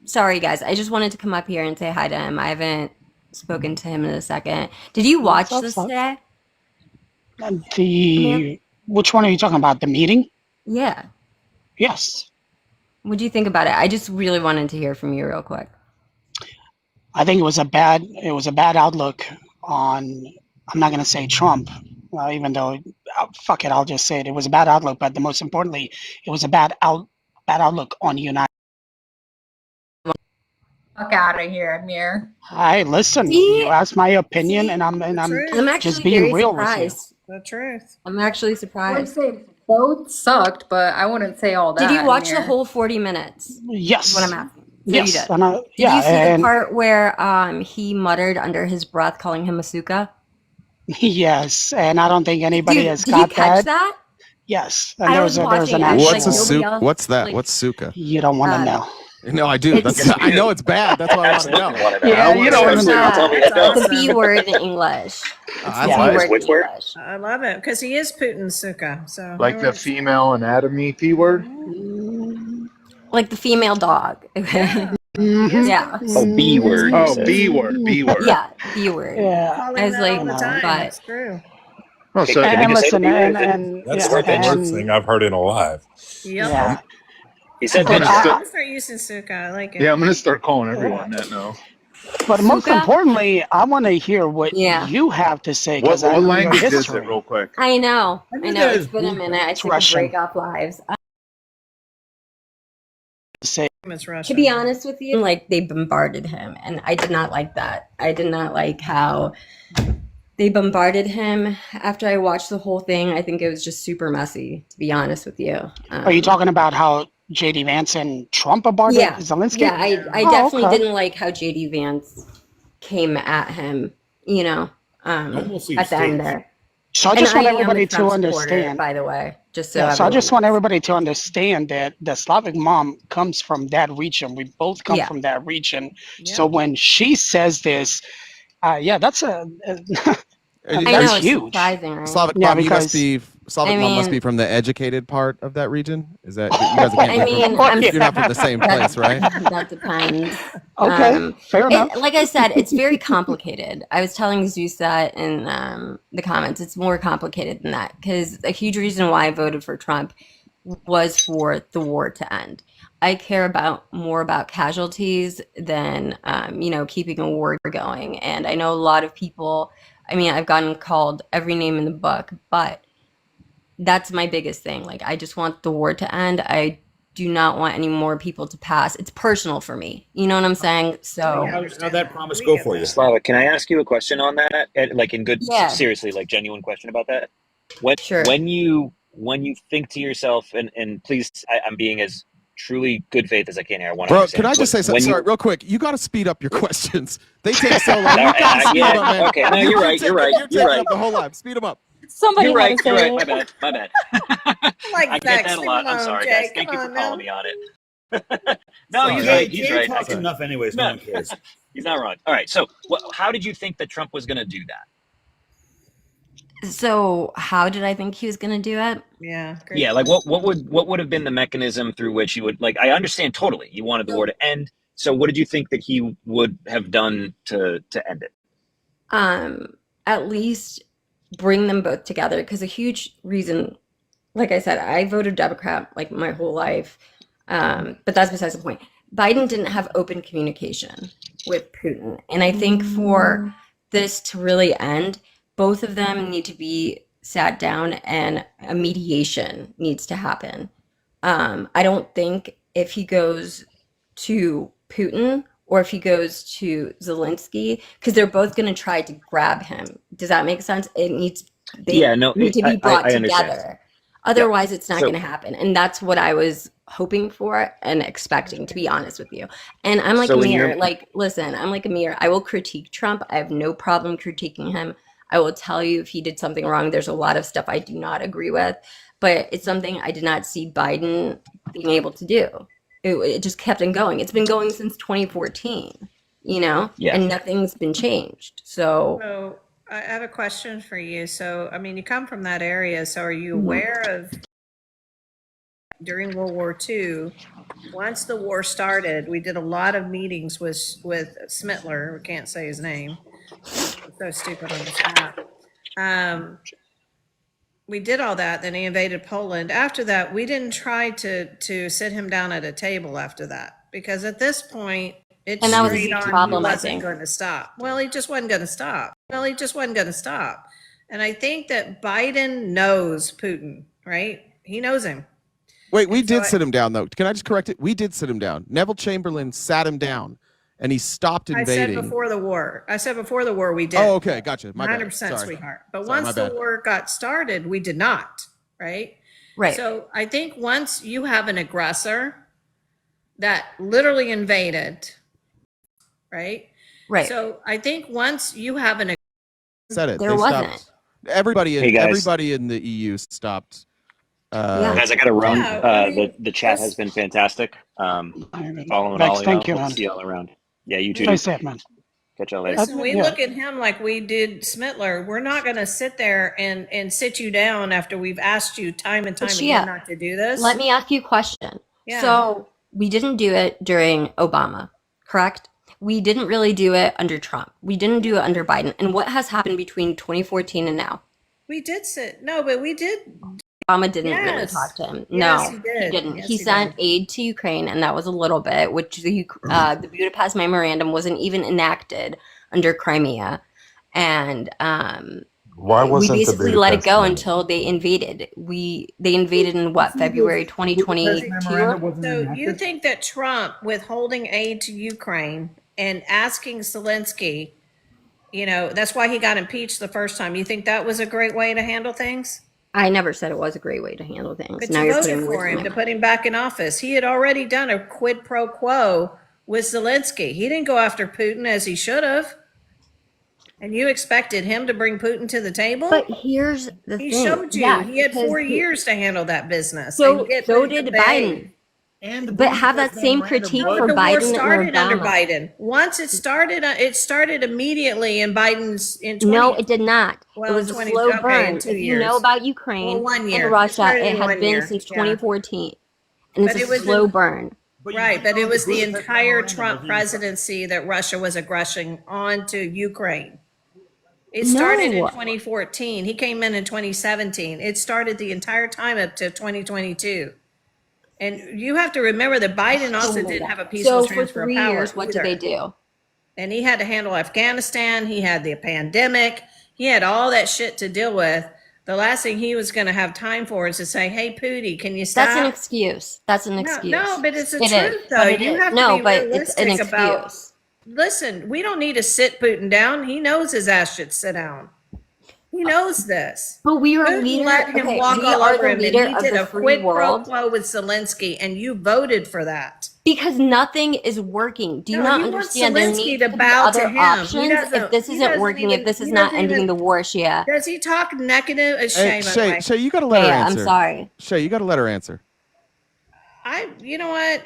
Speaker 14: Sorry guys, I just wanted to come up here and say hi to him. I haven't spoken to him in a second. Did you watch this today?
Speaker 3: Which one are you talking about? The meeting?
Speaker 14: Yeah.
Speaker 3: Yes.
Speaker 14: What do you think about it? I just really wanted to hear from you real quick.
Speaker 3: I think it was a bad outlook on, I'm not going to say Trump, even though, fuck it, I'll just say it. It was a bad outlook, but the most importantly, it was a bad outlook on the United.
Speaker 15: Fuck out of here, Admir.
Speaker 3: Hey, listen, you asked my opinion, and I'm
Speaker 14: actually
Speaker 3: just being
Speaker 14: very
Speaker 3: real with you.
Speaker 14: surprised.
Speaker 5: The truth.
Speaker 14: I'm actually
Speaker 15: I would
Speaker 14: surprised.
Speaker 15: say both sucked, but I wouldn't say all that.
Speaker 14: Did you watch the
Speaker 15: Admir.
Speaker 14: whole 40 minutes?
Speaker 3: Yes.
Speaker 14: Is what I'm asking. So
Speaker 3: Yes,
Speaker 14: you did.
Speaker 3: and
Speaker 14: Did you see the part where he muttered under his breath calling him Asuka?
Speaker 3: Yes, and I don't think anybody
Speaker 14: Dude,
Speaker 3: has
Speaker 14: did you
Speaker 3: got
Speaker 14: catch
Speaker 3: that.
Speaker 14: that?
Speaker 3: Yes, and
Speaker 14: I
Speaker 3: there's
Speaker 14: was
Speaker 3: an
Speaker 14: watching it,
Speaker 3: actual.
Speaker 4: What's a
Speaker 14: nobody
Speaker 4: suka?
Speaker 14: else,
Speaker 4: What's that?
Speaker 14: like-
Speaker 4: What's suka?
Speaker 3: You don't want to know.
Speaker 4: No, I do.
Speaker 14: It's-
Speaker 4: I know it's bad. That's why I want to know.
Speaker 3: Yeah, you don't want to know.
Speaker 1: Tell me I don't.
Speaker 14: the B word in English. It's
Speaker 4: I
Speaker 14: the
Speaker 4: like
Speaker 14: B
Speaker 4: it.
Speaker 14: word
Speaker 1: Which
Speaker 14: in
Speaker 1: word?
Speaker 14: English.
Speaker 5: I love it because he is Putin's Suka. So
Speaker 9: Like the female anatomy P word.
Speaker 14: Like the female dog. Yeah.
Speaker 1: Oh, B word. you
Speaker 9: Oh,
Speaker 1: said.
Speaker 9: B word. B word.
Speaker 14: Yeah, B word.
Speaker 3: Yeah.
Speaker 5: Calling
Speaker 14: I was
Speaker 5: that
Speaker 14: like,
Speaker 5: all the time.
Speaker 14: but
Speaker 5: It's true.
Speaker 9: Oh, so
Speaker 1: Can we
Speaker 3: And
Speaker 1: just say
Speaker 3: listen,
Speaker 1: the B word?
Speaker 3: and
Speaker 12: That's
Speaker 3: yeah,
Speaker 12: the worst
Speaker 3: and
Speaker 12: thing I've heard in a live.
Speaker 5: Yep.
Speaker 3: yeah.
Speaker 1: He said
Speaker 9: I'm
Speaker 1: bitch.
Speaker 9: gonna
Speaker 5: I'll start using Suka. I like it.
Speaker 9: yeah, I'm gonna start calling everyone that now.
Speaker 3: But most
Speaker 14: Suka?
Speaker 3: importantly, I want to hear what
Speaker 14: Yeah.
Speaker 3: you have to say
Speaker 9: What
Speaker 3: because I know your
Speaker 9: language is it,
Speaker 3: history.
Speaker 9: real quick?
Speaker 14: I know.
Speaker 13: I
Speaker 14: I
Speaker 13: knew
Speaker 14: know.
Speaker 13: that
Speaker 14: It's
Speaker 13: is
Speaker 14: been a
Speaker 13: bullshit.
Speaker 14: minute. I
Speaker 3: It's
Speaker 14: took a
Speaker 3: Russian.
Speaker 14: break off lives.
Speaker 3: Say
Speaker 5: It's
Speaker 14: To
Speaker 5: Russian.
Speaker 14: be honest with you, like they bombarded him, and I did not like that. I did not like how they bombarded him. After I watched the whole thing, I think it was just super messy. To be honest with you,
Speaker 3: Are you talking about how JD Vance and Trump bombarded
Speaker 14: Yeah,
Speaker 3: Zelensky?
Speaker 14: yeah. I
Speaker 3: Oh,
Speaker 14: definitely
Speaker 3: okay.
Speaker 14: didn't like how JD Vance came at him. You know,
Speaker 13: Almost seems
Speaker 14: at the end
Speaker 13: staged.
Speaker 14: there.
Speaker 3: So I
Speaker 14: And
Speaker 3: just want
Speaker 14: I am a
Speaker 3: everybody to
Speaker 14: Trump supporter,
Speaker 3: understand.
Speaker 14: by the way, just so
Speaker 3: Yeah, so I just
Speaker 14: everyone
Speaker 3: want
Speaker 14: knows.
Speaker 3: everybody to understand that the Slavic mom comes from that region. We both come
Speaker 14: Yeah.
Speaker 3: from that region.
Speaker 5: Yeah.
Speaker 3: So when she says this, yeah, that's
Speaker 14: I
Speaker 3: that's
Speaker 14: know it's
Speaker 3: huge.
Speaker 14: surprising, right?
Speaker 4: Slavic
Speaker 3: Yeah,
Speaker 4: mom, you must
Speaker 3: because
Speaker 4: be Slavic
Speaker 14: I
Speaker 4: mom must
Speaker 14: mean-
Speaker 4: be from the educated part of that region. Is that you guys can't
Speaker 14: I
Speaker 4: be
Speaker 14: mean,
Speaker 4: from,
Speaker 14: I'm
Speaker 4: you're not from the same place, right?
Speaker 14: That depends.
Speaker 3: okay, fair enough.
Speaker 14: Like I said, it's very complicated. I was telling Zeus that in the comments. It's more complicated than that because a huge reason why I voted for Trump was for the war to end. I care more about casualties than keeping a war going. And I know a lot of people. I mean, I've gotten called every name in the book, but that's my biggest thing. Like, I just want the war to end. I do not want any more people to pass. It's personal for me. You know what I'm saying? So
Speaker 13: How'd that promise go for you?
Speaker 1: Slava, can I ask you a question on that? Like in good,
Speaker 14: Yeah.
Speaker 1: seriously, like genuine question about that.
Speaker 14: Sure.
Speaker 1: When you think to yourself, and please, I'm being as truly good faith as I can here. I want to
Speaker 4: Bro,
Speaker 1: understand.
Speaker 4: can I just say something?
Speaker 1: When
Speaker 4: Sorry, real quick. You got to speed up your questions. They take so long. You
Speaker 1: No,
Speaker 4: got to speed
Speaker 1: yeah,
Speaker 4: them up, man.
Speaker 1: okay, no, you're right, you're right,
Speaker 4: You're
Speaker 1: you're
Speaker 4: taking
Speaker 1: right.
Speaker 4: up the whole life. Speed them up.
Speaker 6: Somebody
Speaker 1: You're
Speaker 6: had
Speaker 1: right.
Speaker 6: to say
Speaker 1: You're right.
Speaker 6: it.
Speaker 1: My bad.
Speaker 5: Like
Speaker 1: I get that a lot. I'm sorry, guys. Thank you for calling me on it. No, he's right. He's
Speaker 13: Jay
Speaker 1: right.
Speaker 13: talks enough anyways. No one cares.
Speaker 1: He's not wrong. All right. So, how did you think that Trump was going to do that?
Speaker 14: So how did I think he was going to do it?
Speaker 5: Yeah. Great.
Speaker 1: Yeah, like what would have been the mechanism through which you would like? I understand totally. You wanted the war to end. So, what did you think that he would have done to end it?
Speaker 14: At least bring them both together because a huge reason, like I said, I voted Democrat like my whole life. But that's besides the point. Biden didn't have open communication with Putin. And I think for this to really end, both of them need to be sat down and a mediation needs to happen. I don't think if he goes to Putin or if he goes to Zelensky, because they're both going to try to grab him. Does that make sense? They need to be brought
Speaker 1: I understand.
Speaker 14: together. Otherwise,
Speaker 1: Yeah.
Speaker 14: it's not
Speaker 1: So-
Speaker 14: going to happen. And that's what I was hoping for and expecting, to be honest with you. And I'm like
Speaker 1: So when
Speaker 14: Amir,
Speaker 1: you're-
Speaker 14: like, listen, I'm like Amir. I will critique Trump. I have no problem critiquing him. I will tell you if he did something wrong. There's a lot of stuff I do not agree with, but it's something I did not see Biden being able to do. It just kept on going. It's been going since 2014, you know,
Speaker 1: Yeah.
Speaker 14: and nothing's been changed. So
Speaker 5: So I have a question for you. So, I mean, you come from that area. So are you
Speaker 14: Mhm.
Speaker 5: aware of during World War II, once the war started, we did a lot of meetings with Smittler. We can't say his name. I'm so stupid on this app. We did all that. Then he invaded Poland. After that, we didn't try to sit him down at a table after that, because at this point, it's
Speaker 14: And that was a
Speaker 5: straight
Speaker 14: huge
Speaker 5: on.
Speaker 14: problem,
Speaker 5: He
Speaker 14: I
Speaker 5: wasn't
Speaker 14: think.
Speaker 5: going to stop. Well, he just wasn't going to stop. And I think that Biden knows Putin, right? He knows him.
Speaker 4: Wait, we
Speaker 5: And so
Speaker 4: did sit him down though. Can I just correct it? We did sit him down. Neville Chamberlain sat him down, and he stopped
Speaker 5: I
Speaker 4: invading.
Speaker 5: said before the war. we did.
Speaker 4: Oh, okay, gotcha. My bad.
Speaker 5: 100%,
Speaker 4: Sorry.
Speaker 5: sweetheart. But
Speaker 4: Sorry, my
Speaker 5: once the
Speaker 4: bad.
Speaker 5: war got started, we did not, right?
Speaker 14: Right.
Speaker 5: So I think once you have an aggressor that literally invaded, right?
Speaker 14: Right.
Speaker 5: So I think once you have an
Speaker 4: Said it.
Speaker 14: There
Speaker 4: They
Speaker 14: wasn't.
Speaker 4: stopped. Everybody
Speaker 1: Hey, guys.
Speaker 4: everybody in the EU stopped.
Speaker 14: Yeah.
Speaker 1: Guys, I got to run.
Speaker 5: Yeah, I mean,
Speaker 1: The chat
Speaker 5: this-
Speaker 1: has been fantastic. Following
Speaker 3: Vex,
Speaker 1: Ollie,
Speaker 3: thank you,
Speaker 1: we'll
Speaker 3: man.
Speaker 1: see y'all around. Yeah, you too.
Speaker 3: Stay safe, man.
Speaker 1: Catch y'all later.
Speaker 5: Listen, we
Speaker 3: Yeah.
Speaker 5: look at him like we did Smittler. We're not going to sit there and sit you down after we've asked you time and time
Speaker 14: But
Speaker 5: again
Speaker 14: Shia,
Speaker 5: not to do this.
Speaker 14: let me ask you a question.
Speaker 5: Yeah.
Speaker 14: So we didn't do it during Obama, correct? We didn't really do it under Trump. We didn't do it under Biden. And what has happened between 2014 and now?
Speaker 5: We did sit. No, but we did.
Speaker 14: Obama didn't really
Speaker 5: Yes.
Speaker 14: talk to him.
Speaker 5: Yes,
Speaker 14: No,
Speaker 5: he did.
Speaker 14: didn't.
Speaker 5: Yes,
Speaker 14: he
Speaker 5: he
Speaker 14: sent
Speaker 5: did.
Speaker 14: aid to Ukraine, and that was a little bit, which the Budapest Memorandum wasn't even enacted under Crimea. And
Speaker 12: Why
Speaker 14: we
Speaker 12: wasn't the
Speaker 14: basically let it
Speaker 12: Budapest
Speaker 14: go
Speaker 12: Amendment?
Speaker 14: until they invaded. They invaded in what, February 2022?
Speaker 5: So you think that Trump withholding aid to Ukraine and asking Zelensky, you know, that's why he got impeached the first time. You think that was a great way to handle things?
Speaker 14: I never said it was a great way to handle things.
Speaker 5: But
Speaker 14: Now
Speaker 5: you
Speaker 14: you're
Speaker 5: voted
Speaker 14: putting words
Speaker 5: for
Speaker 14: in
Speaker 5: him
Speaker 14: my
Speaker 5: to
Speaker 14: mouth.
Speaker 5: put him back in office. He had already done a quid pro quo with Zelensky. He didn't go after Putin as he should have. And you expected him to bring Putin to the table?
Speaker 14: But here's the
Speaker 5: He
Speaker 14: thing.
Speaker 5: showed you.
Speaker 14: Yes,
Speaker 5: he had
Speaker 14: because
Speaker 5: 4 years to handle that business.
Speaker 14: So
Speaker 5: and get
Speaker 14: so
Speaker 5: Putin to
Speaker 14: did
Speaker 5: pay.
Speaker 14: Biden. But have that same critique
Speaker 5: No,
Speaker 14: for
Speaker 5: the war
Speaker 14: Biden and
Speaker 5: started under
Speaker 14: Obama.
Speaker 5: Biden. Once it started immediately in Biden's in 20.
Speaker 14: No, it did not.
Speaker 5: Well,
Speaker 14: it was a
Speaker 5: 20
Speaker 14: slow
Speaker 5: okay,
Speaker 14: burn.
Speaker 5: in 2
Speaker 14: If you know
Speaker 5: years.
Speaker 14: about Ukraine
Speaker 5: Well, 1 year.
Speaker 14: and
Speaker 5: It
Speaker 14: Russia,
Speaker 5: started
Speaker 14: it
Speaker 5: in
Speaker 14: has
Speaker 5: 1
Speaker 14: been
Speaker 5: year.
Speaker 14: since
Speaker 5: Yeah.
Speaker 14: 2014. And it's
Speaker 5: But
Speaker 14: a
Speaker 5: it was
Speaker 14: slow
Speaker 5: in-
Speaker 14: burn.
Speaker 5: Right, but it was the entire Trump presidency that Russia was aggressing onto Ukraine. It started in
Speaker 14: No.
Speaker 5: 2014. He came in 2017. It started the entire time up to 2022. And you have to remember that Biden also didn't have a peaceful
Speaker 14: So for
Speaker 5: transfer of
Speaker 14: 3
Speaker 5: power
Speaker 14: years, what did they
Speaker 5: either.
Speaker 14: do?
Speaker 5: And he had to handle Afghanistan. He had the pandemic. He had all that shit to deal with. The last thing he was going to have time for is to say, "Hey, Pootie, can you stop?"
Speaker 14: That's an excuse. That's an excuse.
Speaker 5: No, but it's the
Speaker 14: It
Speaker 5: truth,
Speaker 14: is,
Speaker 5: though.
Speaker 14: but it
Speaker 5: You
Speaker 14: is.
Speaker 5: have to
Speaker 14: No,
Speaker 5: be
Speaker 14: but it's an
Speaker 5: realistic about.
Speaker 14: excuse.
Speaker 5: Listen, we don't need to sit Putin down. He knows his ass should sit down. He knows this.
Speaker 14: But we are
Speaker 5: Putin
Speaker 14: leader.
Speaker 5: let him
Speaker 14: Okay,
Speaker 5: walk
Speaker 14: we
Speaker 5: all
Speaker 14: are
Speaker 5: over
Speaker 14: the
Speaker 5: him,
Speaker 14: leader
Speaker 5: and he
Speaker 14: of
Speaker 5: did
Speaker 14: the
Speaker 5: a
Speaker 14: free
Speaker 5: quid pro
Speaker 14: world
Speaker 5: quo with Zelensky, and you voted for that.
Speaker 14: because nothing is working. Do you
Speaker 5: No,
Speaker 14: not
Speaker 5: he wants
Speaker 14: understand? There
Speaker 5: Zelensky
Speaker 14: needs
Speaker 5: to
Speaker 14: to be
Speaker 5: bow to
Speaker 14: other
Speaker 5: him. He
Speaker 14: options.
Speaker 5: doesn't-
Speaker 14: If this
Speaker 5: he
Speaker 14: isn't
Speaker 5: doesn't
Speaker 14: working,
Speaker 5: even-
Speaker 14: if this
Speaker 5: he
Speaker 14: is not
Speaker 5: doesn't
Speaker 14: ending
Speaker 5: even-
Speaker 14: the war, Shia.
Speaker 5: Does he talk negative?
Speaker 4: Hey,
Speaker 5: Shame,
Speaker 4: Shay, you got to let her
Speaker 14: Hey,
Speaker 4: answer.
Speaker 14: I'm sorry.
Speaker 4: Shay, you got to let her answer.
Speaker 5: You know what?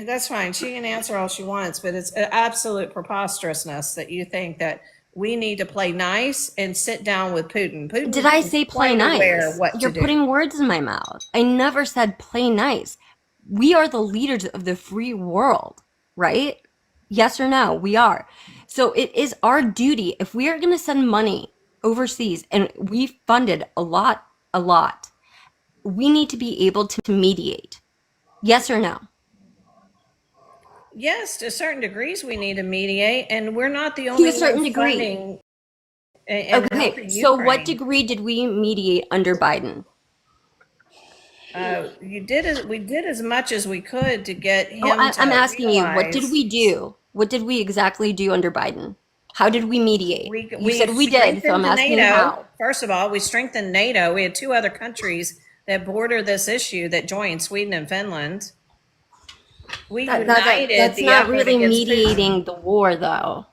Speaker 5: That's fine. She can answer all she wants, but it's an absolute preposterousness that you think that we need to play nice and sit down with Putin. Putin
Speaker 14: Did I
Speaker 5: is
Speaker 14: say play
Speaker 5: quite aware
Speaker 14: nice?
Speaker 5: what
Speaker 14: You're
Speaker 5: to do.
Speaker 14: putting words in my mouth. I never said play nice. We are the leaders of the free world, right? Yes or no? We are. So it is our duty, if we are going to send money overseas, and we funded a lot, we need to be able to mediate. Yes or no?
Speaker 5: Yes, to certain degrees we need to mediate, and we're not the only
Speaker 14: To a certain
Speaker 5: ones
Speaker 14: degree.
Speaker 5: funding and help
Speaker 14: Okay, so what
Speaker 5: Ukraine.
Speaker 14: degree did we mediate under Biden?
Speaker 5: We did as much as we could to get him
Speaker 14: Oh, I'm
Speaker 5: to
Speaker 14: asking you, what did
Speaker 5: realize
Speaker 14: we do? What did we exactly do under Biden? How did we mediate? You said we did, so I'm
Speaker 5: strengthened
Speaker 14: asking
Speaker 5: NATO.
Speaker 14: how.
Speaker 5: First of all, we strengthened NATO. We had 2 other countries that border this issue that joined, Sweden and Finland. We united
Speaker 14: That's
Speaker 5: the
Speaker 14: not
Speaker 5: effort
Speaker 14: really
Speaker 5: against
Speaker 14: mediating
Speaker 5: Putin.
Speaker 14: the war, though.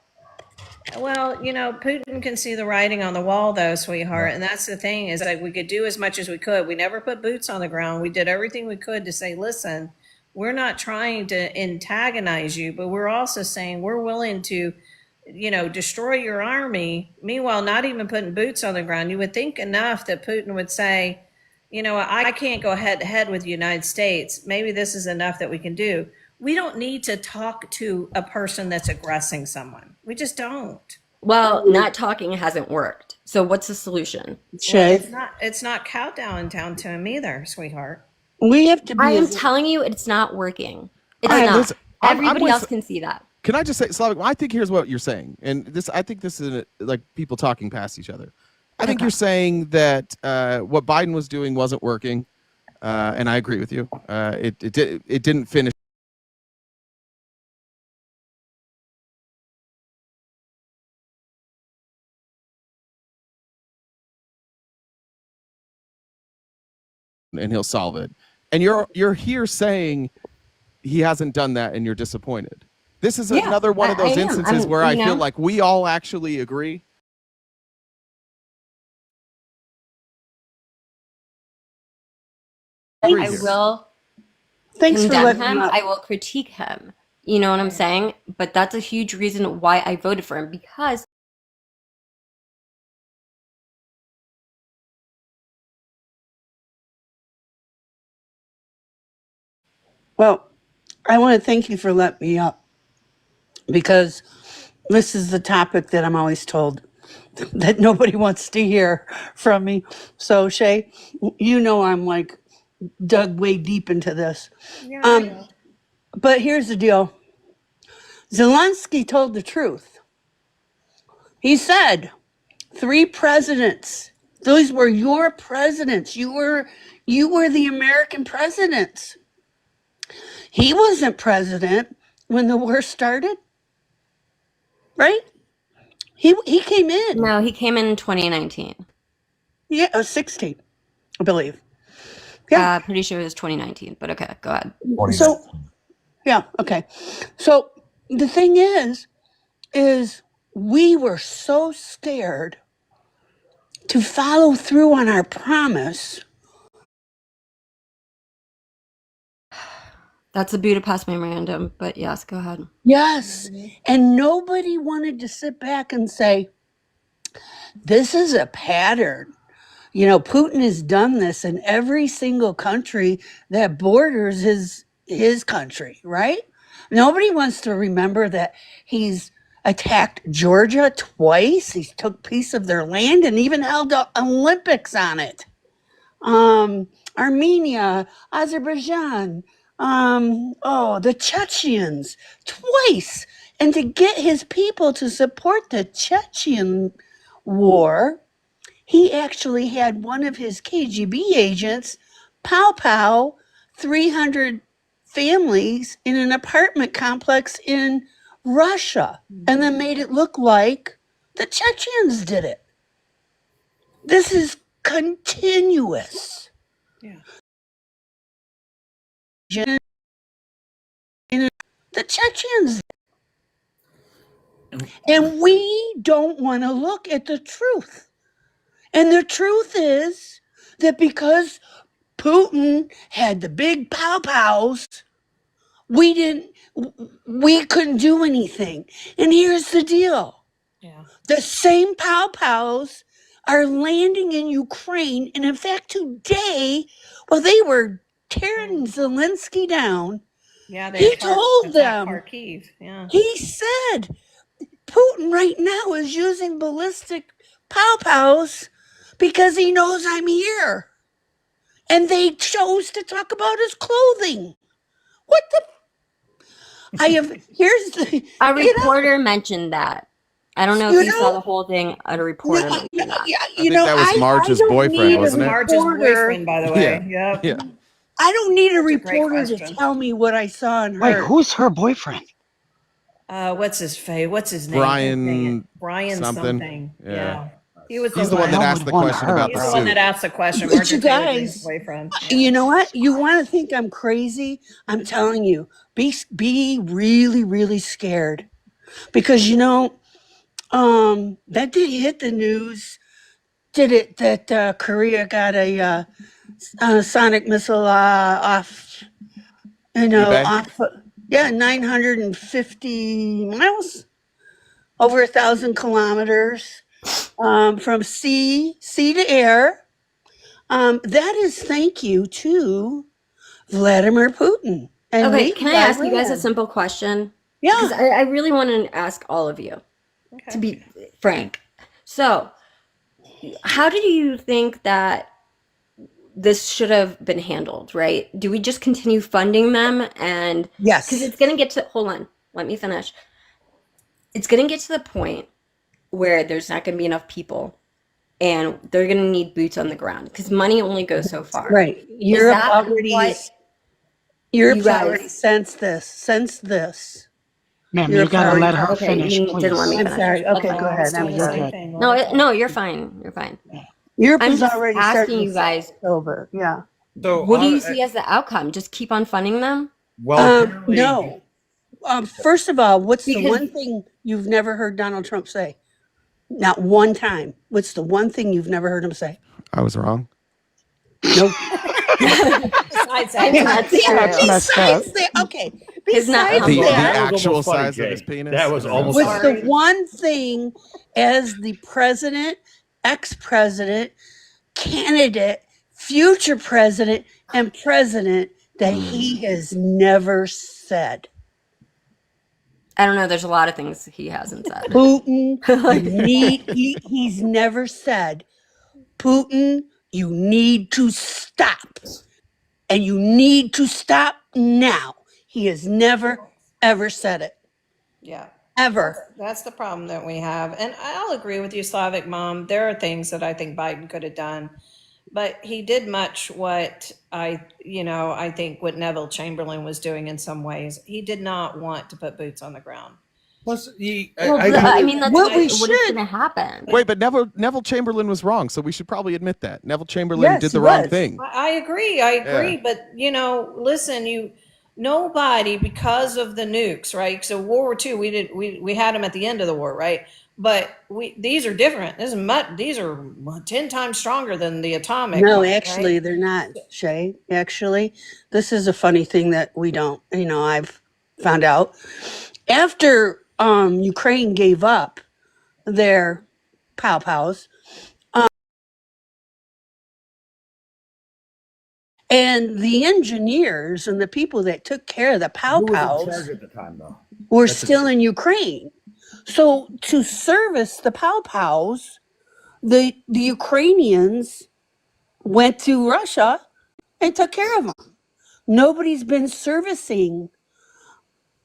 Speaker 5: Well, you know, Putin can see the writing on the wall, though, sweetheart. And that's the thing, is that we could do as much as we could. We never put boots on the ground. We did everything we could to say, listen, we're not trying to antagonize you, but we're also saying we're willing to, you know, destroy your army. Meanwhile, not even putting boots on the ground. You would think enough that Putin would say, you know, I can't go head to head with the United States. Maybe this is enough that we can do. We don't need to talk to a person that's aggressing someone. We just don't.
Speaker 14: Well, not talking hasn't worked. So what's the solution?
Speaker 5: Well, it's not countdown town to him either, sweetheart.
Speaker 16: We have to be.
Speaker 14: I am telling you, it's not working. It's
Speaker 4: Hey,
Speaker 14: not.
Speaker 4: listen,
Speaker 14: Everybody
Speaker 4: with-
Speaker 14: else can see that.
Speaker 4: Can I just say, Slavic? I think here's what you're saying, and this I think this is like people talking past each other. I think you're saying that what Biden was doing wasn't working, and I agree with you. It didn't finish. And he'll solve it. And you're here saying he hasn't done that, and you're disappointed. This is another one of those instances where I feel like we all actually agree.
Speaker 14: I will
Speaker 16: Thanks for
Speaker 14: condemn
Speaker 16: letting
Speaker 14: him.
Speaker 16: me up.
Speaker 14: I will critique him. You know what I'm saying? But that's a huge reason why I voted for him, because
Speaker 16: Well, I want to thank you for letting me up, because this is the topic that I'm always told that nobody wants to hear from me. So Shay, you know I'm like dug way deep into this. But here's the deal. Zelensky told the truth. He said 3 presidents. Those were your presidents. You were the American presidents. He wasn't president when the war started, right? He came in.
Speaker 14: No, he came in 2019.
Speaker 16: Yeah, 16, I believe.
Speaker 14: Yeah, pretty sure it was 2019. But okay, go ahead.
Speaker 16: So, yeah, okay. So the thing is we were so scared to follow through on our promise.
Speaker 14: That's a Budapest memorandum, but yes, go ahead.
Speaker 16: Yes. And nobody wanted to sit back and say, this is a pattern. You know, Putin has done this in every single country that borders his country, right? Nobody wants to remember that he's attacked Georgia twice. He took piece of their land and even held the Olympics on it. Armenia, Azerbaijan, the Chechens twice. And to get his people to support the Chechen war, he actually had one of his KGB agents pow 300 families in an apartment complex in Russia, and then made it look like the Chechens did it. This is continuous. Yeah. The Chechens. And we don't want to look at the truth. And the truth is that because Putin had the big pow-pows, we couldn't do anything. And here's the deal.
Speaker 5: Yeah.
Speaker 16: The same pow-pows are landing in Ukraine. And in fact, today, while they were tearing Zelensky down, he told them,
Speaker 5: Kharkiv. Yeah.
Speaker 16: he said, Putin right now is using ballistic pow-pows because he knows I'm here. And they chose to talk about his clothing. What the? Here's the.
Speaker 14: A reporter mentioned that. I don't know
Speaker 16: You
Speaker 14: if you saw
Speaker 16: know,
Speaker 14: the whole thing at a reporter
Speaker 16: no,
Speaker 14: maybe not.
Speaker 16: yeah,
Speaker 4: I
Speaker 16: you
Speaker 4: think
Speaker 16: know,
Speaker 4: that was
Speaker 16: I
Speaker 4: Marge's
Speaker 16: don't
Speaker 4: boyfriend,
Speaker 16: need
Speaker 5: That was
Speaker 16: a
Speaker 4: wasn't it?
Speaker 5: Marge's
Speaker 16: reporter.
Speaker 5: boyfriend, by the
Speaker 4: Yeah.
Speaker 5: way. Yep.
Speaker 4: Yeah.
Speaker 16: I don't need a
Speaker 5: That's a great
Speaker 16: reporter to
Speaker 5: question.
Speaker 16: tell me what I saw and
Speaker 3: Wait,
Speaker 16: heard.
Speaker 3: who's her boyfriend?
Speaker 5: What's his face? What's his name?
Speaker 4: Brian
Speaker 5: Brian
Speaker 4: something. Yeah.
Speaker 5: Yeah. He was
Speaker 4: He's
Speaker 5: the
Speaker 4: the one that
Speaker 5: one.
Speaker 4: asked the question about
Speaker 5: He's
Speaker 4: the
Speaker 5: the one that
Speaker 4: suit.
Speaker 5: asked the question.
Speaker 16: But you
Speaker 5: Marjorie Taylor Greene's
Speaker 16: guys,
Speaker 5: boyfriend.
Speaker 16: you know what? You want to think I'm crazy? I'm telling you, be really, really scared because that did hit the news. Did it that Korea got a sonic missile off?
Speaker 4: eBay?
Speaker 16: Off. Yeah, 950 miles, over 1,000 kilometers, from sea to air. That is thank you to Vladimir Putin and
Speaker 14: Okay,
Speaker 16: made
Speaker 14: can I
Speaker 16: by
Speaker 14: ask you guys a
Speaker 16: Iran.
Speaker 14: simple question? Because
Speaker 16: Yeah.
Speaker 14: I really want to ask all of you, to be frank. So, how do you think that this should have been handled, right? Do we just continue funding them? And
Speaker 16: Yes.
Speaker 14: because it's going to get to, hold on, let me finish. It's going to get to the point where there's not going to be enough people and they're going to need boots on the ground because money only goes so far.
Speaker 16: Right.
Speaker 14: Is
Speaker 16: Europe
Speaker 14: that
Speaker 16: already
Speaker 14: what
Speaker 16: Europe's
Speaker 14: you guys-
Speaker 16: already sensed this.
Speaker 3: Ma'am, you
Speaker 16: Europe's
Speaker 3: gotta
Speaker 16: already-
Speaker 3: let her
Speaker 14: Okay,
Speaker 3: finish,
Speaker 14: you
Speaker 3: please.
Speaker 14: didn't let me
Speaker 16: I'm
Speaker 14: finish.
Speaker 16: sorry. Okay,
Speaker 14: Okay.
Speaker 16: go ahead. I'm sorry.
Speaker 14: No, you're fine. You're fine.
Speaker 16: Europe
Speaker 14: I'm
Speaker 16: is
Speaker 14: just
Speaker 16: already
Speaker 14: asking
Speaker 16: starting
Speaker 14: you
Speaker 16: to
Speaker 14: guys,
Speaker 16: take over. Yeah.
Speaker 13: So
Speaker 14: what do you see as the outcome? Just keep on funding them?
Speaker 13: Well, apparently-
Speaker 16: No. First of all, what's the
Speaker 14: Because-
Speaker 16: one thing you've never heard Donald Trump say? Not one time. What's the one thing you've never heard him say?
Speaker 4: I was wrong.
Speaker 16: Nope.
Speaker 5: Besides
Speaker 14: I mean, that's true.
Speaker 16: Besides that, okay.
Speaker 14: He's not
Speaker 16: Besides
Speaker 14: humble.
Speaker 4: The
Speaker 16: that,
Speaker 13: That was
Speaker 4: actual
Speaker 13: almost funny,
Speaker 4: size of
Speaker 13: Jay.
Speaker 4: his penis.
Speaker 13: That was almost
Speaker 16: what's
Speaker 13: funny.
Speaker 16: the one thing as the president, ex-president, candidate, future president, and president that he has never said?
Speaker 14: I don't know. There's a lot of things he hasn't said.
Speaker 16: Putin, he's never said, Putin, you need to stop. And you need to stop now. He has never, ever said it.
Speaker 5: Yeah.
Speaker 16: Ever.
Speaker 5: That's the problem that we have. And I'll agree with you, Slavic Mom. There are things that I think Biden could have done. But he did much what I think what Neville Chamberlain was doing in some ways. He did not want to put boots on the ground.
Speaker 13: Plus,
Speaker 14: Well,
Speaker 13: I
Speaker 14: I mean, that's
Speaker 16: Well,
Speaker 14: what,
Speaker 16: we
Speaker 14: what is
Speaker 16: should.
Speaker 14: going to happen.
Speaker 4: Wait, but Neville Chamberlain was wrong, so we should probably admit that. Neville Chamberlain
Speaker 16: Yes,
Speaker 4: did the
Speaker 16: he
Speaker 4: wrong
Speaker 16: was.
Speaker 4: thing.
Speaker 5: I agree. But listen, nobody, because of the nukes, right? So World War II, we had them at the end of the war, right? But these are different. These are 10 times stronger than the atomic.
Speaker 16: No,
Speaker 5: one,
Speaker 16: actually,
Speaker 5: right?
Speaker 16: they're not, Shay. Actually, this is a funny thing that we don't, I've found out. After Ukraine gave up their pow-pows, and the engineers and the people that took care of the
Speaker 13: Who was in
Speaker 16: pow-pows
Speaker 13: charge at the time, though?
Speaker 16: were
Speaker 13: That's
Speaker 16: still in Ukraine. So to service the pow-pows, the Ukrainians went to Russia and took care of them. Nobody's been servicing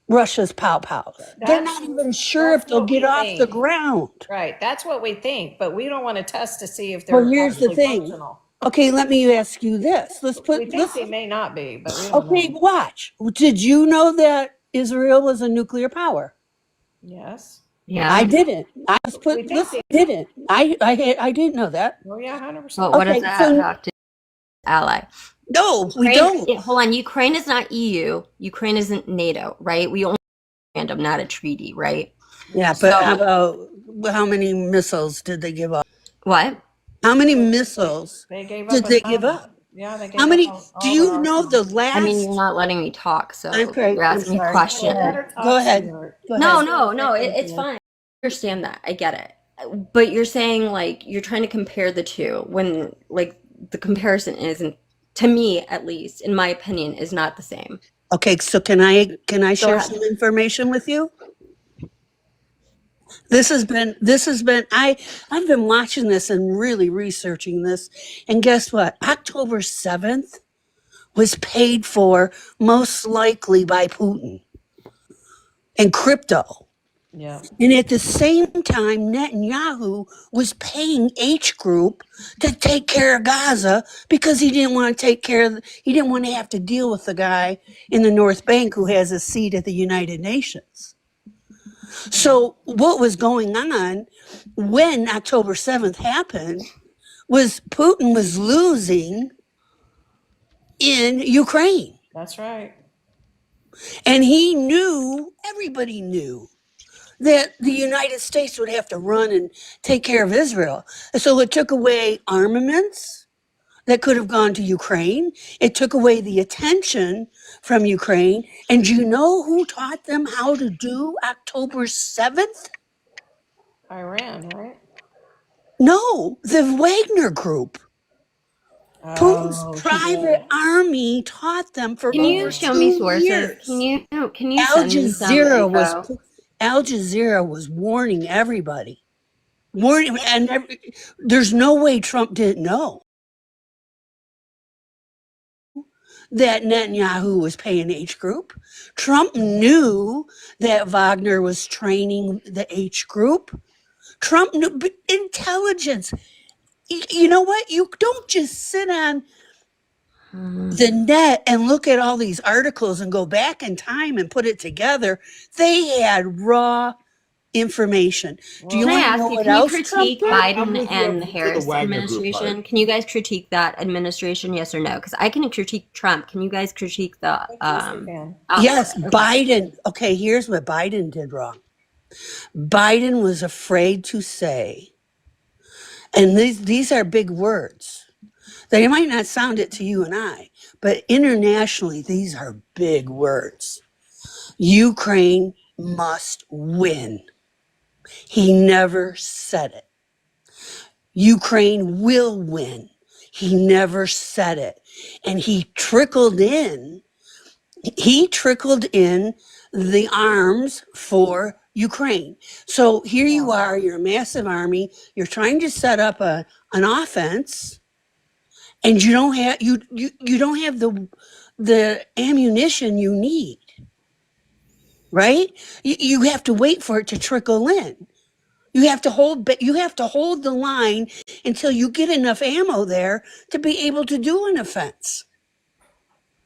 Speaker 16: Russia's pow-pows. They're not even sure if they'll get off the ground.
Speaker 5: Right. That's what we think, but we don't want to test to see if they're
Speaker 16: Well, here's the
Speaker 5: actually
Speaker 16: thing.
Speaker 5: functional.
Speaker 16: Okay, let me ask you this.
Speaker 5: We think they may not be, but we don't
Speaker 16: Okay,
Speaker 5: know.
Speaker 16: watch. Did you know that Israel was a nuclear power?
Speaker 5: Yes.
Speaker 14: Yeah.
Speaker 16: I didn't. I was put.
Speaker 5: We think
Speaker 16: Listen, didn't. I didn't know that.
Speaker 5: Oh yeah, 100%.
Speaker 14: But what does
Speaker 16: Okay,
Speaker 14: that
Speaker 16: so-
Speaker 14: have to do with ally?
Speaker 16: No, we
Speaker 14: Ukraine-
Speaker 16: don't.
Speaker 14: Hold on. Ukraine is not EU. Ukraine isn't NATO, right? We only random, not a treaty, right?
Speaker 16: Yeah, but
Speaker 14: So-
Speaker 16: how many missiles did they give up?
Speaker 14: What?
Speaker 16: How many missiles
Speaker 5: They gave
Speaker 16: did
Speaker 5: up
Speaker 16: they
Speaker 5: a
Speaker 16: give
Speaker 5: ton.
Speaker 16: up?
Speaker 5: Yeah, they gave
Speaker 16: How many?
Speaker 5: up all
Speaker 16: Do you
Speaker 5: their
Speaker 16: know the
Speaker 5: arsenal.
Speaker 16: last?
Speaker 14: I mean, you're not letting me talk, so
Speaker 16: Okay,
Speaker 14: you're
Speaker 16: I'm
Speaker 14: asking me
Speaker 16: sorry.
Speaker 14: questions.
Speaker 5: Let her talk,
Speaker 16: Go ahead.
Speaker 5: sweetheart.
Speaker 16: Go
Speaker 14: No,
Speaker 16: ahead.
Speaker 14: it's fine. I understand that. I get it. But you're saying like you're trying to compare the two when like the comparison isn't, to me at least, in my opinion, is not the same.
Speaker 16: Okay, so can I share
Speaker 14: ahead.
Speaker 16: some information with you? This has been I've been watching this and really researching this, and guess what? October 7th was paid for most likely by Putin and crypto.
Speaker 17: Yeah.
Speaker 16: And at the same time, Netanyahu was paying H Group to take care of Gaza because he didn't want to he didn't want to have to deal with the guy in the North Bank who has a seat at the United Nations. So what was going on when October 7th happened was Putin was losing in Ukraine.
Speaker 17: That's right.
Speaker 16: And he knew, everybody knew, that the United States would have to run and take care of Israel. And so it took away armaments that could have gone to Ukraine. It took away the attention from Ukraine. And you know who taught them how to do October 7th?
Speaker 17: Iran, right?
Speaker 16: No, the Wagner Group. Putin's
Speaker 17: Oh,
Speaker 16: private army taught them for
Speaker 14: Can
Speaker 16: over
Speaker 14: you show me
Speaker 16: 2
Speaker 14: sources?
Speaker 16: years.
Speaker 14: Can you
Speaker 16: Al
Speaker 14: send me some info?
Speaker 16: Jazeera was warning everybody. There's no way Trump didn't know that Netanyahu was paying H Group. Trump knew that Wagner was training the H Group. Trump knew intelligence. You know what? You don't just sit on the net and look at all these articles and go back in time and put it together. They had raw information. Do you
Speaker 14: Can I
Speaker 16: want to
Speaker 14: ask
Speaker 16: know
Speaker 14: you,
Speaker 16: what
Speaker 14: can you
Speaker 16: else Trump
Speaker 14: critique
Speaker 16: did?
Speaker 14: Biden and the
Speaker 13: for the
Speaker 14: Harris
Speaker 13: Wagner Group part.
Speaker 14: administration? Can you guys critique that administration, yes or no? Because I can critique Trump. Can you guys critique the
Speaker 16: Yes,
Speaker 14: output?
Speaker 16: Biden. Okay, here's what Biden did wrong. Biden was afraid to say, and these are big words. They might not sound it to you and I, but internationally, these are big words. Ukraine must win. He never said it. Ukraine will win. He never said it. And he trickled in the arms for Ukraine. So here you are, you're a massive army, you're trying to set up an offense, and you don't have the ammunition you need. Right? You have to wait for it to trickle in. You have to hold the line until you get enough ammo there to be able to do an offense.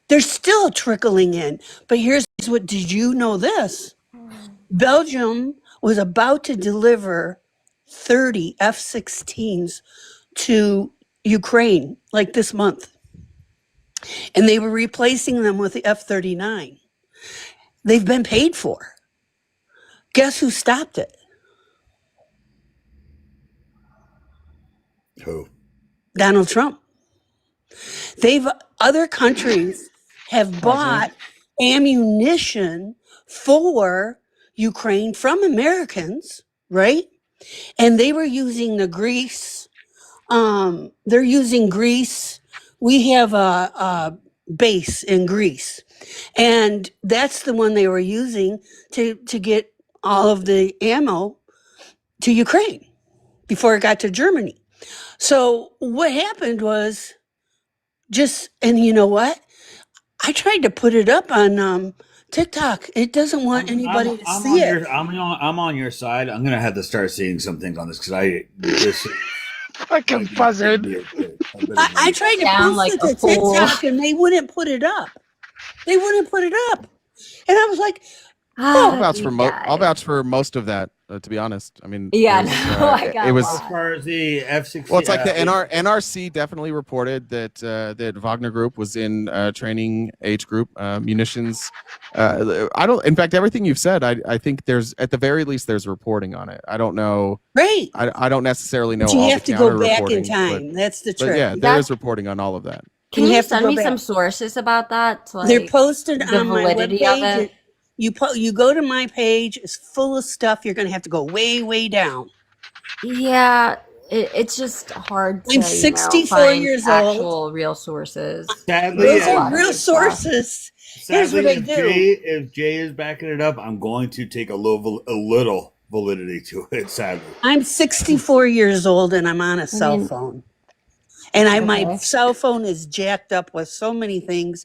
Speaker 16: They're still trickling in. But here's what, did you know this? Belgium was about to deliver 30 F-16s to Ukraine like this month. And they were replacing them with the F-39. They've been paid for. Guess who stopped it?
Speaker 13: Who?
Speaker 16: Donald Trump. Other countries have bought ammunition for Ukraine from Americans, right? And they were using the Greece. They're using Greece. We have a base in Greece, and that's the one they were using to get all of the ammo to Ukraine before it got to Germany. So what happened was and you know what? I tried to put it up on TikTok. It doesn't want anybody to see it.
Speaker 13: I'm on your side. I'm gonna have to start seeing some things on this because this
Speaker 3: fucking buzzard.
Speaker 16: I tried to
Speaker 14: Sound
Speaker 16: post
Speaker 14: like
Speaker 16: it
Speaker 14: a
Speaker 16: to
Speaker 14: fool.
Speaker 16: TikTok and they wouldn't put it up. They wouldn't put it up. And I was like,
Speaker 4: I'll
Speaker 16: oh,
Speaker 4: vouch for most of that. To be honest, I mean,
Speaker 14: Yeah,
Speaker 4: there's,
Speaker 14: no, I got
Speaker 4: it was.
Speaker 13: as far as the F-16.
Speaker 4: Well, it's like the NRC definitely reported that that Wagner Group was in training H Group munitions. I don't. In fact, everything you've said, I think there's at the very least there's reporting on it. I don't know.
Speaker 16: right.
Speaker 4: I don't necessarily know
Speaker 16: But you
Speaker 4: all
Speaker 16: have
Speaker 4: the
Speaker 16: to go
Speaker 4: counter
Speaker 16: back in
Speaker 4: reporting,
Speaker 16: time. That's the
Speaker 4: but
Speaker 16: trick.
Speaker 4: yeah, there is reporting on all of that.
Speaker 14: Can
Speaker 16: You
Speaker 14: you
Speaker 16: have to
Speaker 14: send
Speaker 16: go
Speaker 14: me
Speaker 16: back.
Speaker 14: some sources about that? To,
Speaker 16: They're
Speaker 14: like,
Speaker 16: posted
Speaker 14: the
Speaker 16: on my
Speaker 14: validity of
Speaker 16: webpage.
Speaker 14: it?
Speaker 16: You go to my page. It's full of stuff. You're going to have to go way, way down.
Speaker 14: Yeah, it's just hard to,
Speaker 16: I'm 64
Speaker 14: find
Speaker 16: years old.
Speaker 14: actual real sources.
Speaker 13: Sadly,
Speaker 16: Those
Speaker 14: There's a
Speaker 16: are
Speaker 14: lot of
Speaker 16: real
Speaker 14: good stuff.
Speaker 16: sources. Here's what I do.
Speaker 13: if Jay is backing it up, I'm going to take a little validity to it. Sadly,
Speaker 16: I'm 64 years old and I'm on a cell phone. And my
Speaker 17: Okay.
Speaker 16: cell phone is jacked up with so many things.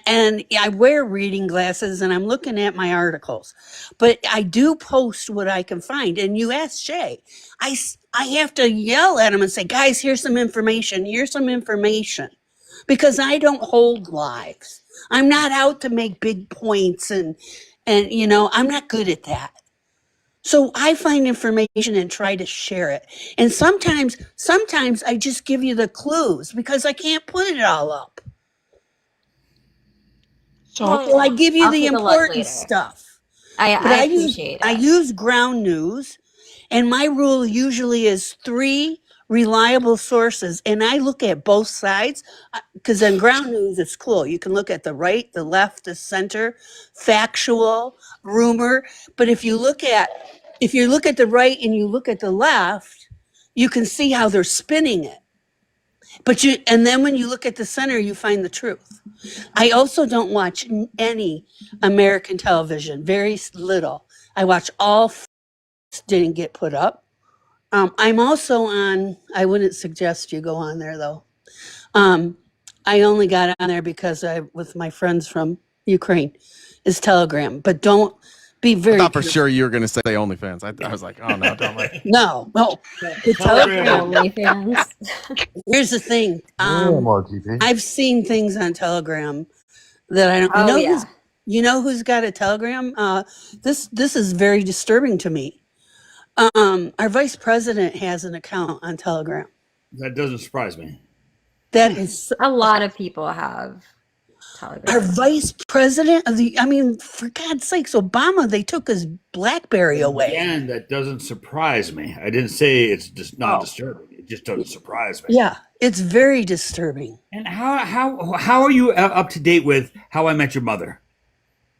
Speaker 16: And I wear reading glasses and I'm looking at my articles, but I do post what I can find. And you ask Shay, I have to yell at him and say, guys, here's some information. Here's some information, because I don't hold lives. I'm not out to make big points and I'm not good at that. So I find information and try to share it. And sometimes I just give you the clues because I can't put it all up. So I give you
Speaker 14: I'll
Speaker 16: the
Speaker 14: take a look
Speaker 16: important
Speaker 14: later.
Speaker 16: stuff.
Speaker 14: I
Speaker 16: But
Speaker 14: appreciate
Speaker 16: I
Speaker 14: it.
Speaker 16: use ground news, and my rule usually is 3 reliable sources, and I look at both sides because on ground news it's cool. You can look at the right, the left, the center, factual, rumor. But if you look at the right and you look at the left, you can see how they're spinning it. And then when you look at the center, you find the truth. I also don't watch any American television, very little. I watch all didn't get put up. I'm also on, I wouldn't suggest you go on there though. I only got on there because with my friends from Ukraine, is Telegram. But don't be
Speaker 4: I
Speaker 16: very
Speaker 4: thought for
Speaker 16: careful.
Speaker 4: sure you were going to say OnlyFans. I was like, oh no, don't like.
Speaker 16: No. The Telegram. Here's the thing. I've seen things on Telegram that I don't
Speaker 14: Oh,
Speaker 16: know.
Speaker 14: yeah.
Speaker 16: You know who's got a Telegram? This is very disturbing to me. Our vice president has an account on Telegram.
Speaker 13: That doesn't surprise me.
Speaker 16: That is
Speaker 14: a lot of people have Telegram.
Speaker 16: Our vice president of for God's sakes, Obama, they took his BlackBerry away.
Speaker 13: Again, that doesn't surprise me. I didn't say it's just not disturbing. It just doesn't surprise me.
Speaker 16: Yeah, it's very disturbing.
Speaker 13: And how are you up to date with How I Met Your Mother?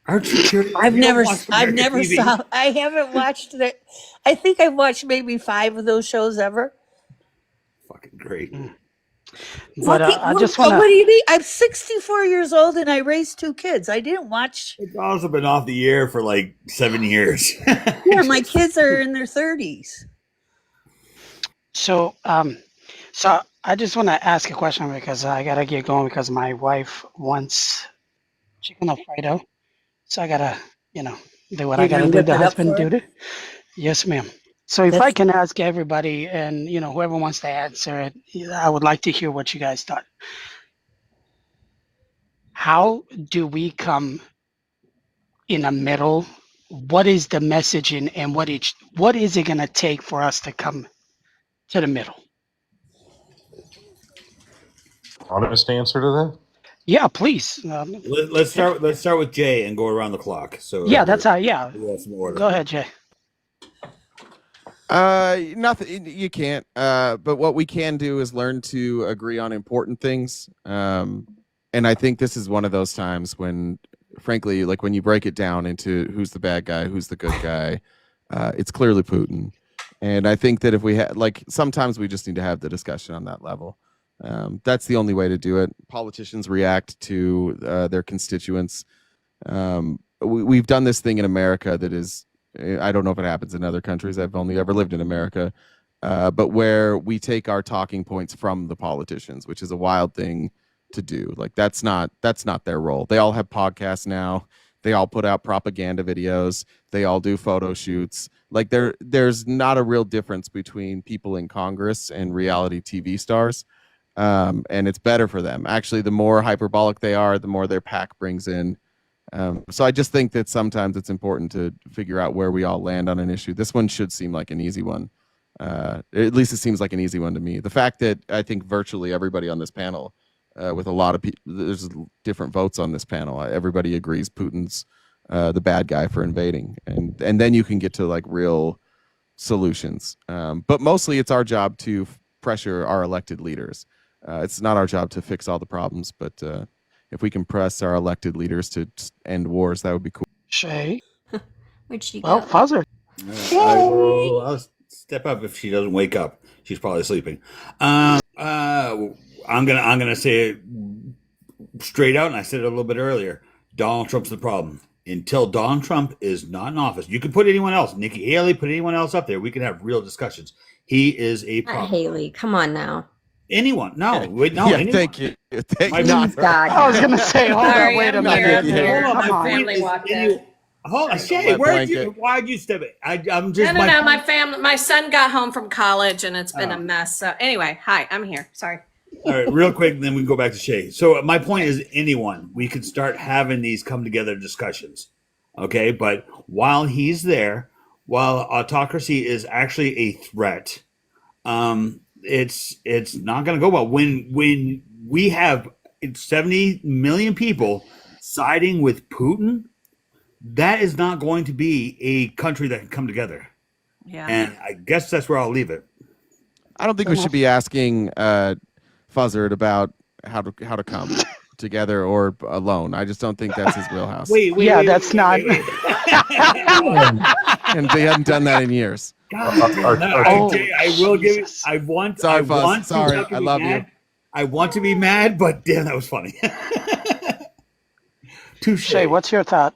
Speaker 13: Aren't you curious?
Speaker 16: I've never
Speaker 13: TV?
Speaker 16: saw. I haven't watched it. I think I've watched maybe 5 of those shows ever.
Speaker 13: Fucking great.
Speaker 3: But I just want
Speaker 16: What do you mean? I'm 64 years old and I raised 2 kids. I didn't watch.
Speaker 13: It's also been off the air for like 7 years.
Speaker 16: Yeah, my kids are in their 30s.
Speaker 3: So I just want to ask a question because I gotta get going because my wife wants chicken Alfredo, so I gotta do what I gotta do. The husband duty. Yes, ma'am. So if I can ask everybody and whoever wants to answer it, I would like to hear what you guys thought. How do we come in the middle? What is the messaging and what is it gonna take for us to come to the middle?
Speaker 12: Honest answer to that?
Speaker 3: Yeah, please.
Speaker 13: Let's start with Jay and go around the clock. So
Speaker 3: yeah, that's how. Yeah,
Speaker 13: some order.
Speaker 3: Go ahead, Jay.
Speaker 4: Nothing. You can't. But what we can do is learn to agree on important things. And I think this is one of those times when, frankly, like when you break it down into who's the bad guy, who's the good guy, it's clearly Putin. And I think that if we had, sometimes we just need to have the discussion on that level. That's the only way to do it. Politicians react to their constituents. We've done this thing in America that is, I don't know if it happens in other countries. I've only ever lived in America, but where we take our talking points from the politicians, which is a wild thing to do. Like that's not their role. They all have podcasts now. They all put out propaganda videos. They all do photo shoots. Like there's not a real difference between people in Congress and reality TV stars. And it's better for them. Actually, the more hyperbolic they are, the more their PAC brings in. So I just think that sometimes it's important to figure out where we all land on an issue. This one should seem like an easy one. At least it seems like an easy one to me. The fact that I think virtually everybody on this panel, with a lot of people, there's different votes on this panel. Everybody agrees Putin's the bad guy for invading, and then you can get to like real solutions. But mostly it's our job to pressure our elected leaders. It's not our job to fix all the problems, but if we can press our elected leaders to end wars, that would be cool.
Speaker 3: Shay.
Speaker 14: Where'd she
Speaker 3: go? Fuzzer.
Speaker 13: I'll step up if she doesn't wake up. She's probably sleeping. I'm gonna say it straight out, and I said it a little bit earlier. Donald Trump's the problem. Until Donald Trump is not in office, you can put anyone else, Nikki Haley, put anyone else up there. We can have real discussions. He is a problem.
Speaker 14: Haley, come on now.
Speaker 13: Anyone? No, wait, no.
Speaker 4: Yeah,
Speaker 13: anyone.
Speaker 4: thank you. Thank
Speaker 13: My
Speaker 4: you.
Speaker 13: point-
Speaker 3: I was gonna say, hold
Speaker 5: Sorry,
Speaker 3: on, wait a
Speaker 5: I'm
Speaker 3: minute.
Speaker 5: here.
Speaker 13: Hold on,
Speaker 3: Come
Speaker 13: my
Speaker 3: on.
Speaker 13: point is hold on, Shay,
Speaker 4: Wet
Speaker 13: where'd
Speaker 4: blanket.
Speaker 13: why'd you step it? I'm just
Speaker 5: No,
Speaker 13: my
Speaker 5: my
Speaker 13: point-
Speaker 5: family, my son got home from college and it's been
Speaker 13: Oh.
Speaker 5: a mess. So anyway, hi, I'm here. Sorry.
Speaker 13: All right, real quick, then we can go back to Shay. So my point is, anyone, we could start having these come together discussions, okay? But while he's there, while autocracy is actually a threat, it's not going to go well. When we have 70 million people siding with Putin, that is not going to be a country that can come together.
Speaker 5: Yeah.
Speaker 13: And I guess that's where I'll leave it.
Speaker 4: I don't think we should be asking Fuzzard about how to come together or alone. I just don't think that's his wheelhouse.
Speaker 13: Wait,
Speaker 3: that's not.
Speaker 4: And they hadn't done that in years.
Speaker 13: God, I will give it. I want.
Speaker 4: Sorry,
Speaker 13: I
Speaker 4: Fuzz.
Speaker 13: want
Speaker 4: Sorry,
Speaker 13: to
Speaker 4: I
Speaker 13: be
Speaker 4: love
Speaker 13: mad.
Speaker 4: you.
Speaker 13: I want to be mad, but damn, that was funny. Touche.
Speaker 3: Shay, what's your thought?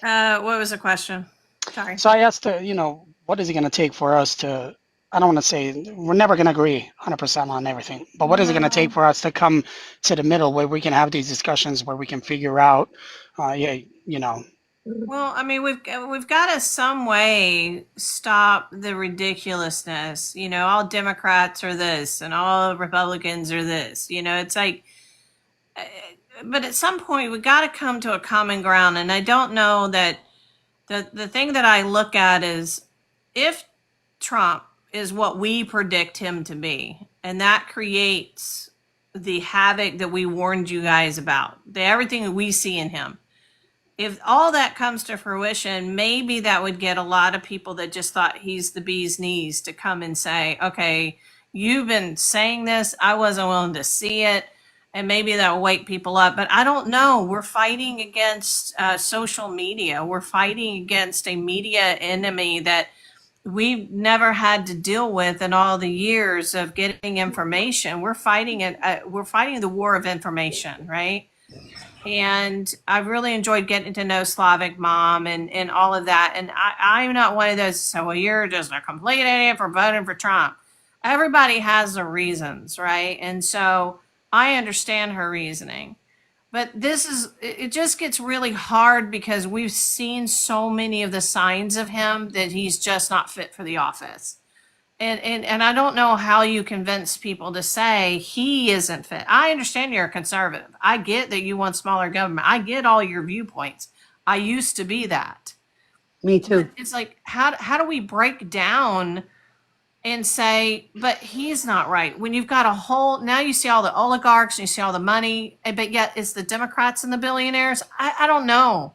Speaker 5: What was the question? Sorry.
Speaker 3: So I asked, what is it going to take for us to? I don't want to say we're never going to agree 100% on everything, but what is it going to take for us to come to the middle where we can have these discussions where we can figure out,
Speaker 5: Well, I mean, we've got to some way stop the ridiculousness. All Democrats are this and all Republicans are this. It's like, but at some point we got to come to a common ground. And I don't know that the thing that I look at is if Trump is what we predict him to be, and that creates the havoc that we warned you guys about, everything that we see in him. If all that comes to fruition, maybe that would get a lot of people that just thought he's the bee's knees to come and say, okay, you've been saying this, I wasn't willing to see it, and maybe that will wake people up. But I don't know. We're fighting against social media. We're fighting against a media enemy that we've never had to deal with in all the years of getting information. We're fighting it. We're fighting the war of information, right? And I've really enjoyed getting to know Slavic Mom and all of that. And I'm not one of those, so well, you're just a complete idiot for voting for Trump. Everybody has their reasons, right? And so I understand her reasoning. But it just gets really hard because we've seen so many of the signs of him that he's just not fit for the office. And I don't know how you convince people to say he isn't fit. I understand you're a conservative. I get that you want smaller government. I get all your viewpoints. I used to be that.
Speaker 16: Me too.
Speaker 5: But it's like, how do we break down and say, but he's not right? When you've got now you see all the oligarchs and you see all the money, but yet it's the Democrats and the billionaires. I don't know.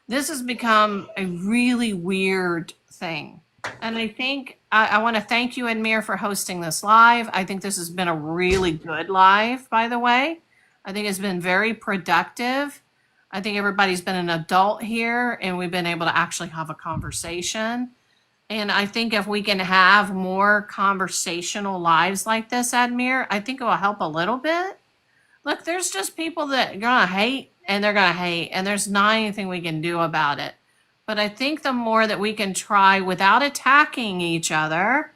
Speaker 5: This has become a really weird thing. And I think I want to thank you, Admir, for hosting this live. I think this has been a really good live, by the way. I think it's been very productive. I think everybody's been an adult here and we've been able to actually have a conversation. And I think if we can have more conversational lives like this, Admir, I think it will help a little bit. Look, there's just people that are going to hate and they're going to hate, and there's not anything we can do about it. But I think the more that we can try without attacking each other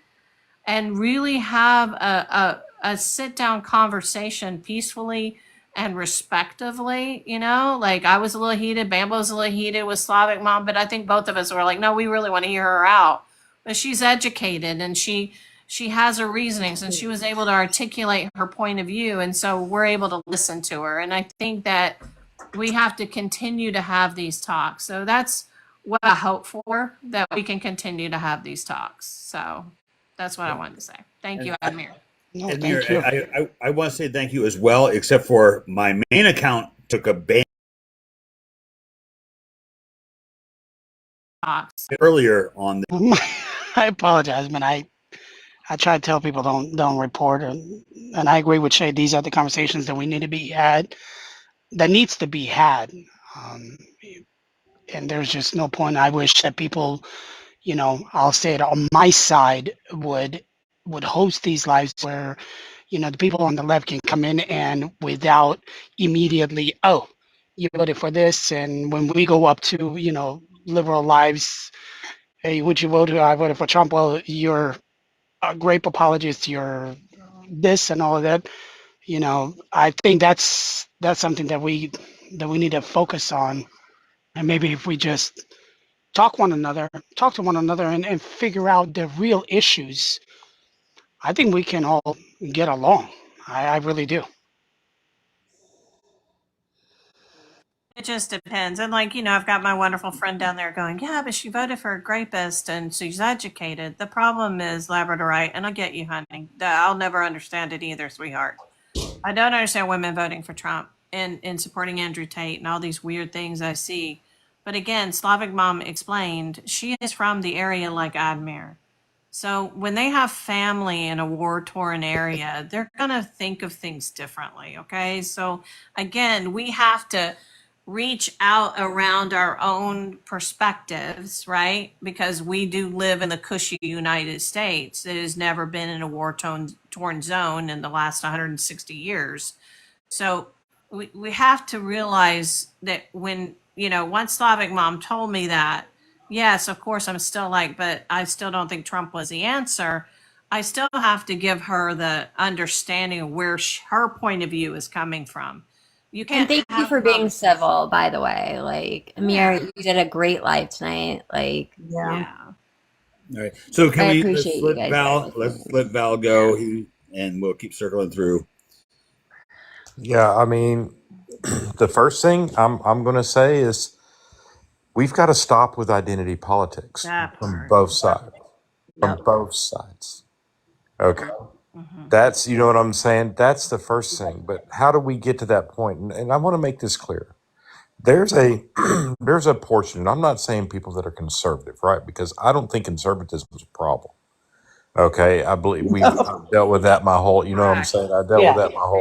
Speaker 5: and really have a sit-down conversation peacefully and respectively, like I was a little heated, Bambo was a little heated with Slavic Mom, but I think both of us were like, no, we really want to hear her out. But she's educated and she has her reasonings and she was able to articulate her point of view. And so we're able to listen to her. And I think that we have to continue to have these talks. So that's what I hope for, that we can continue to have these talks. So that's what I wanted to say. Thank you, Admir.
Speaker 13: Admir, I want to say thank you as well, except for my main account took a ban earlier on the
Speaker 3: I apologize, man. I try to tell people don't report, and I agree with Shay. These are the conversations that we need to be had, that needs to be had, and there's just no point. I wish that people, I'll say it on my side, would host these lives where, the people on the left can come in and without immediately, oh, you voted for this, and when we go up to, liberal lives, hey, would you vote? I voted for Trump. Well, you're a grape apologist. You're this and all of that, I think that's something that we need to focus on. And maybe if we just talk to one another and figure out the real issues, I think we can all get along. I really do.
Speaker 5: It just depends. And I've got my wonderful friend down there going, yeah, but she voted for a rapist and she's educated. The problem is Labradorite, and I get you, honey. I'll never understand it either, sweetheart. I don't understand women voting for Trump and supporting Andrew Tate and all these weird things I see. But again, Slavic Mom explained she is from the area like Admir. So when they have family in a war-torn area, they're going to think of things differently, okay? So again, we have to reach out around our own perspectives, right? Because we do live in the cushy United States. It has never been in a war-torn zone in the last 160 years. So we have to realize that when, once Slavic Mom told me that, yes, of course, I'm still but I still don't think Trump was the answer. I still have to give her the understanding of where her point of view is coming from. You
Speaker 14: And
Speaker 5: can't
Speaker 14: thank you
Speaker 5: have
Speaker 14: for being
Speaker 5: conversations.
Speaker 14: civil, by the way. Amir, you did a great live tonight.
Speaker 5: Yeah.
Speaker 13: All right. So can
Speaker 14: I
Speaker 13: we
Speaker 14: appreciate you guys.
Speaker 13: let's let Val go, and we'll keep circling through.
Speaker 12: Yeah, I mean, the first thing I'm going to say is we've got to stop with identity politics
Speaker 5: That
Speaker 12: from
Speaker 5: part.
Speaker 12: both sides. From
Speaker 5: Yep.
Speaker 12: both sides. Okay.
Speaker 5: Mhm.
Speaker 12: That's, you know what I'm saying? That's the first thing. But how do we get to that point? And I want to make this clear. There's a there's a portion, and I'm not saying people that are conservative, right? Because I don't think conservatism is a problem. Okay. I believe we've dealt with that my whole, you know what I'm saying? I dealt with that my whole